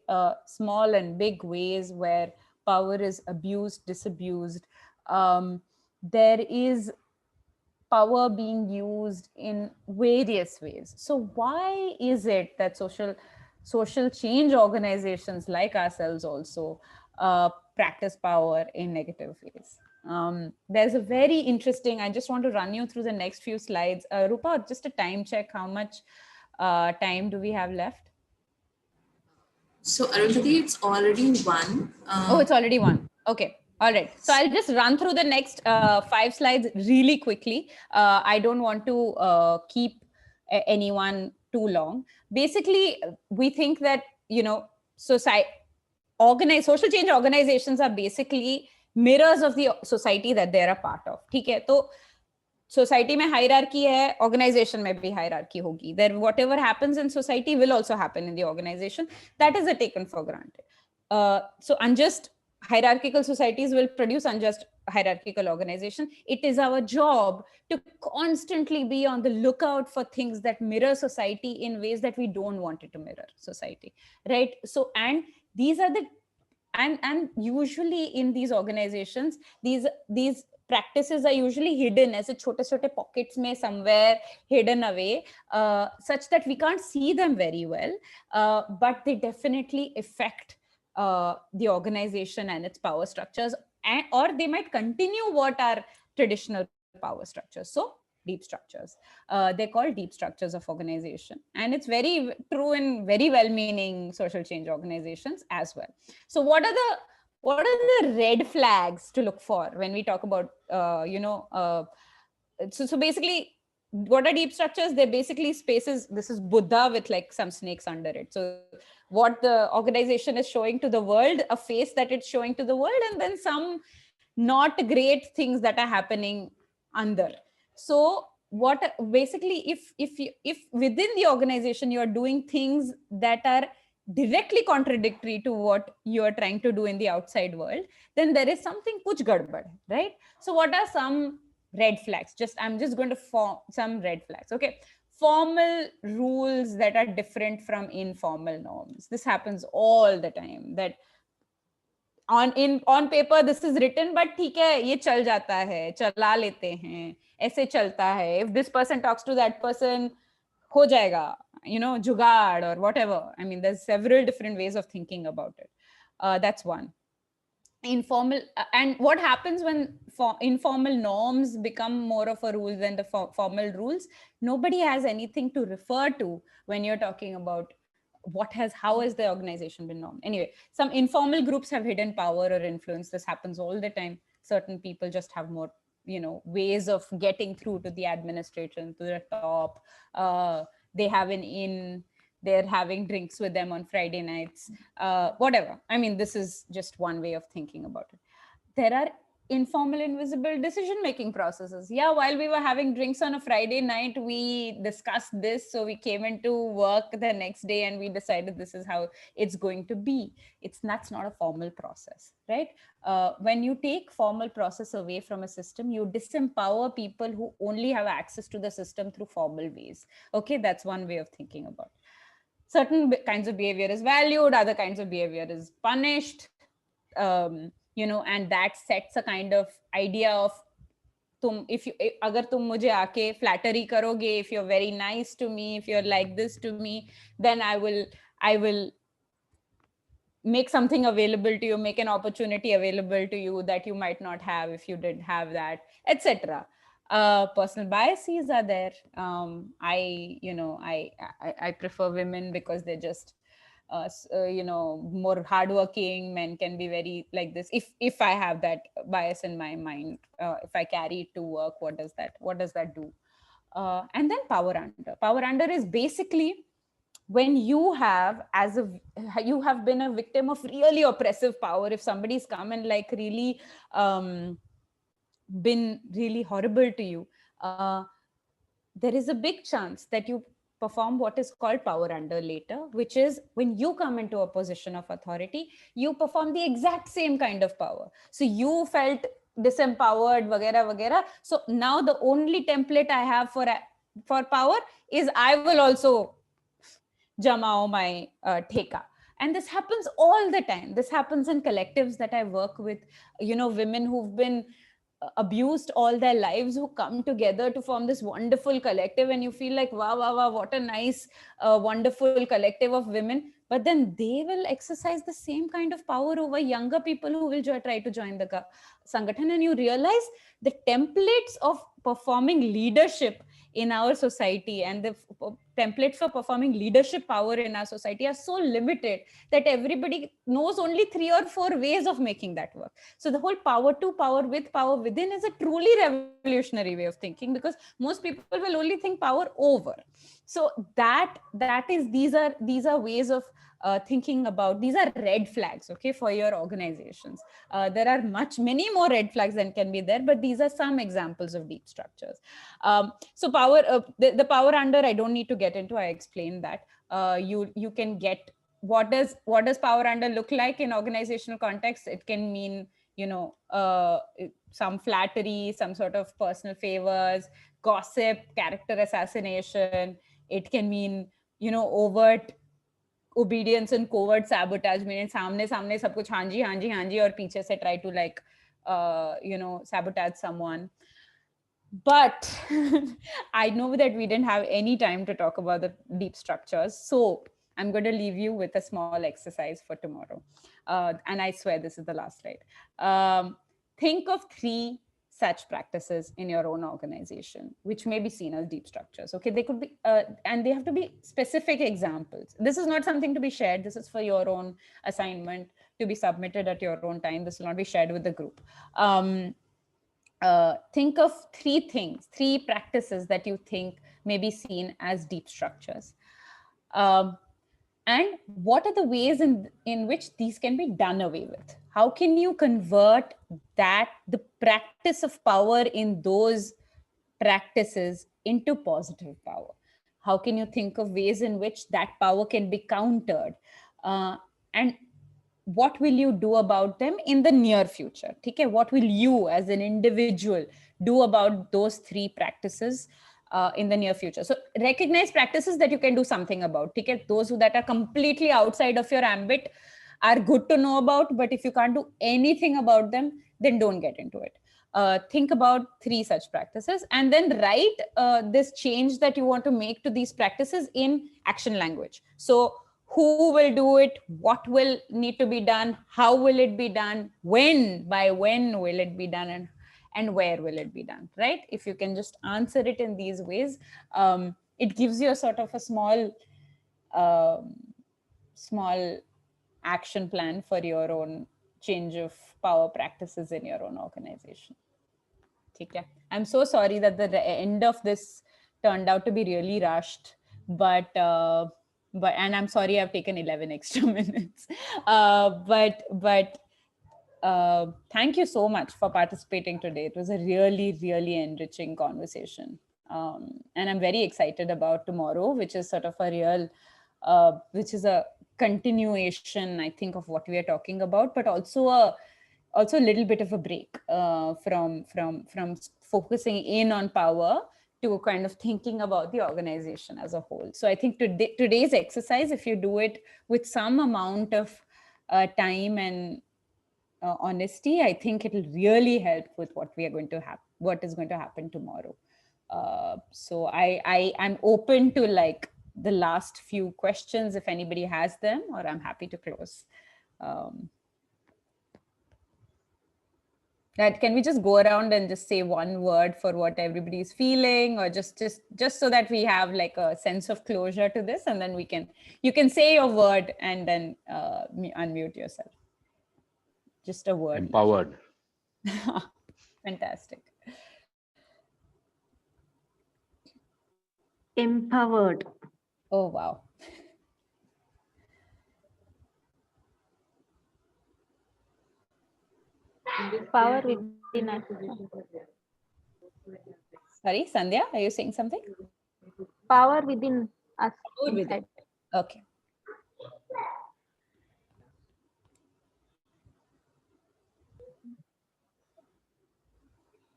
Small and big ways where power is abused, disabused. There is power being used in various ways. So why is it that social change organizations like ourselves also practice power in negative ways? There's a very interesting, I just want to run you through the next few slides. Rupa, just a time check, how much time do we have left? So Arundhati, it's already 1. Oh, it's already 1. Okay. All right. So I'll just run through the next 5 slides really quickly. I don't want to keep anyone too long. Basically, we think that, social change organizations are basically mirrors of the society that they're a part of. Okay? So society में hierarchy है, organization में भी hierarchy होगी. There, whatever happens in society will also happen in the organization. That is a taken for granted. So unjust hierarchical societies will produce unjust hierarchical organization. It is our job to constantly be on the lookout for things that mirror society in ways that we don't want it to mirror society, right? So, and these are the, and usually in these organizations, these practices are usually hidden as a chote pockets mein somewhere hidden away, such that we can't see them very well, but they definitely affect the organization and its power structures, or they might continue what are traditional power structures. So deep structures, they're called deep structures of organization, and it's very true in very well-meaning social change organizations as well. So what are the red flags to look for when we talk about so basically, what are deep structures? They're basically spaces. This is Buddha with like some snakes under it. So what the organization is showing to the world, a face that it's showing to the world, and then some not great things that are happening under. So what basically, if within the organization you're doing things that are directly contradictory to what you are trying to do in the outside world, then there is something kuch gadbad, right? So what are some red flags? I'm just going to form some red flags. Okay, formal rules that are different from informal norms. This happens all the time, that on paper this is written, but ठीक है, ये चल जाता है, चला लेते हैं, ऐसे चलता है, if this person talks to that person, हो जाएगा, जुगाड़ or whatever. I mean, there's several different ways of thinking about it. That's one. Informal, and what happens when informal norms become more of a rule than the formal rules? Nobody has anything to refer to when you're talking about how has the organization been normed. Anyway, some informal groups have hidden power or influence. This happens all the time. Certain people just have more ways of getting through to the administration, to the top. They have an in, they're having drinks with them on Friday nights, whatever. I mean, this is just one way of thinking about it. There are informal, invisible decision-making processes. Yeah, while we were having drinks on a Friday night, we discussed this. So we came into work the next day and we decided this is how it's going to be. That's not a formal process, right? When you take formal process away from a system, you disempower people who only have access to the system through formal ways. Okay, that's one way of thinking about it. Certain kinds of behavior is valued, other kinds of behavior is punished, and that sets a kind of idea of agar tum mujhe aake flattery karoge, if you're very nice to me, if you're like this to me, then I will make something available to you, make an opportunity available to you that you might not have if you didn't have that, etc. Personal biases are there. I prefer women because they're just more hardworking. Men can be very like this. If I have that bias in my mind, if I carry it to work, what does that do? And then power under is basically when you have been a victim of really oppressive power. If somebody's come and like really been really horrible to you, there is a big chance that you perform what is called power under later, which is when you come into a position of authority, you perform the exact same kind of power. So you felt disempowered, vagera, vagera. So now the only template I have for power is I will also jamao my theka. And this happens all the time. This happens in collectives that I work with, women who've been abused all their lives, who come together to form this wonderful collective, and you feel like, wow, wow, wow, what a nice, wonderful collective of women. But then they will exercise the same kind of power over younger people who will try to join the Sangathan, and you realize the templates of performing leadership in our society and the templates for performing leadership power in our society are so limited that everybody knows only 3 or 4 ways of making that work. So the whole power to, power with, power within is a truly revolutionary way of thinking, because most people will only think power over. So these are ways of thinking about, these are red flags, okay, for your organizations. There are many more red flags than can be there, but these are some examples of deep structures. So power, the power under, I don't need to get into, I explained that. You can get, what does power under look like in organizational context? It can mean, some flattery, some sort of personal favors, gossip, character assassination. It can mean, overt obedience and covert sabotage, meaning सामने सब कुछ हाँ जी और पीछे से try to like sabotage someone. But I know that we didn't have any time to talk about the deep structures, so I'm going to leave you with a small exercise for tomorrow, and I swear this is the last slide. Think of 3 such practices in your own organization, which may be seen as deep structures. Okay, they could be, and they have to be specific examples. This is not something to be shared. This is for your own assignment to be submitted at your own time. This will not be shared with the group. Think of 3 practices that you think may be seen as deep structures. And what are the ways in which these can be done away with? How can you convert the practice of power in those practices into positive power? How can you think of ways in which that power can be countered? And what will you do about them in the near future? Okay, what will you as an individual do about those three practices in the near future? So recognize practices that you can do something about. Okay, those that are completely outside of your ambit are good to know about, but if you can't do anything about them, then don't get into it. Think about three such practices and then write this change that you want to make to these practices in action language. So who will do it? What will need to be done? How will it be done? By when will it be done? And where will it be done, right? If you can just answer it in these ways, it gives you a sort of a small action plan for your own change of power practices in your own organization. Okay. I'm so sorry that the end of this turned out to be really rushed, but and I'm sorry I've taken 11 extra minutes. Thank you so much for participating today. It was a really, really enriching conversation. And I'm very excited about tomorrow, which is sort of a real, which is a continuation, I think, of what we are talking about, but also a little bit of a break from focusing in on power to kind of thinking about the organization as a whole. So I think today's exercise, if you do it with some amount of time and honesty, I think it'll really help with what is going to happen tomorrow. So I'm open to like the last few questions if anybody has them, or I'm happy to close. Can we just go around and just say one word for what everybody is feeling, or just so that we have like a sense of closure to this, and then you can say your word and then unmute yourself. Just a word. Empowered. Fantastic. Empowered. Oh, wow. Power within us. Sorry, Sandhya, are you saying something? Power within us. Power within. Okay.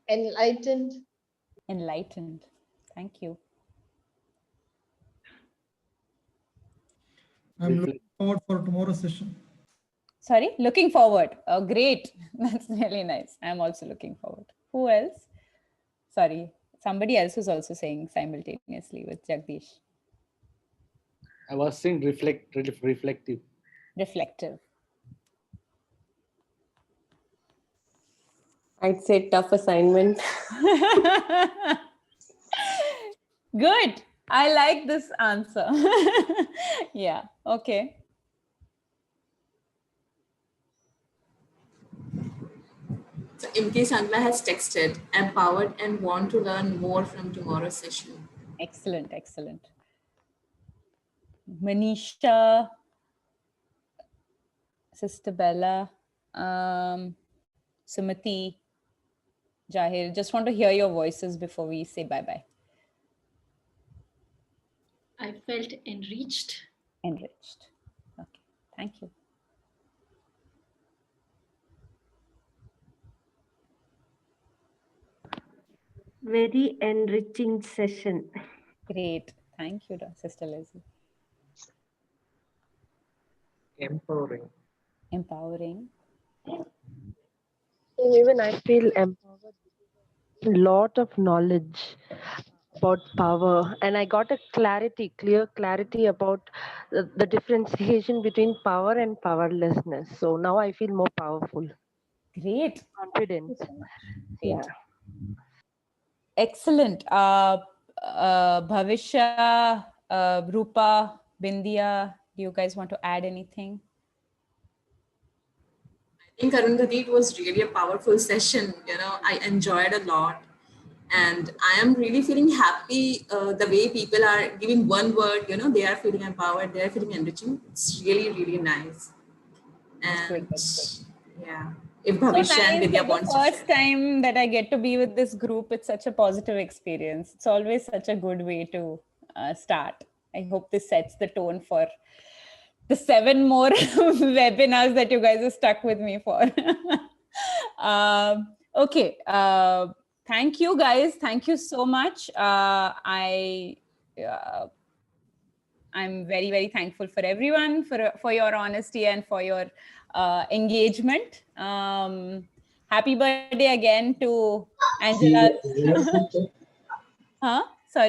Enlightened. Enlightened. Thank you. I'm looking forward for tomorrow's session. Sorry, looking forward. Oh, great. That's really nice. I'm also looking forward. Who else? Sorry, somebody else was also saying simultaneously with Jagdish. I was saying reflective. Reflective. I'd say tough assignment. Good. I like this answer. Yeah. Okay. So MK Sangla has texted, empowered and want to learn more from tomorrow's session. Excellent. Excellent. Manisha, Sister Bella, Sumati, Jahir, just want to hear your voices before we say bye-bye. I felt enriched. Enriched. Okay. Thank you. Very enriching session. Great. Thank you, Sister Lizzie. Empowering. Empowering. Even I feel empowered. A lot of knowledge about power, and I got a clear clarity about the differentiation between power and powerlessness. So now I feel more powerful. Great. Confident. Yeah. Excellent. Bhavisha, Rupa, Bindya, do you guys want to add anything? I think Arundhati, it was really a powerful session. I enjoyed a lot. And I am really feeling happy the way people are giving one word, you know, they are feeling empowered, they are feeling enriching. It's really, really nice. And yeah, if So Bhavisha and nice. Vidya For the wants to share. first time that I get to be with this group, it's such a positive experience. It's always such a good way to start. I hope this sets the tone for the 7 more webinars that you guys are stuck with me for. Okay. Thank you guys. Thank you so much. I'm very, very thankful for everyone, for your honesty and for your engagement. Happy birthday again to Angela. Huh?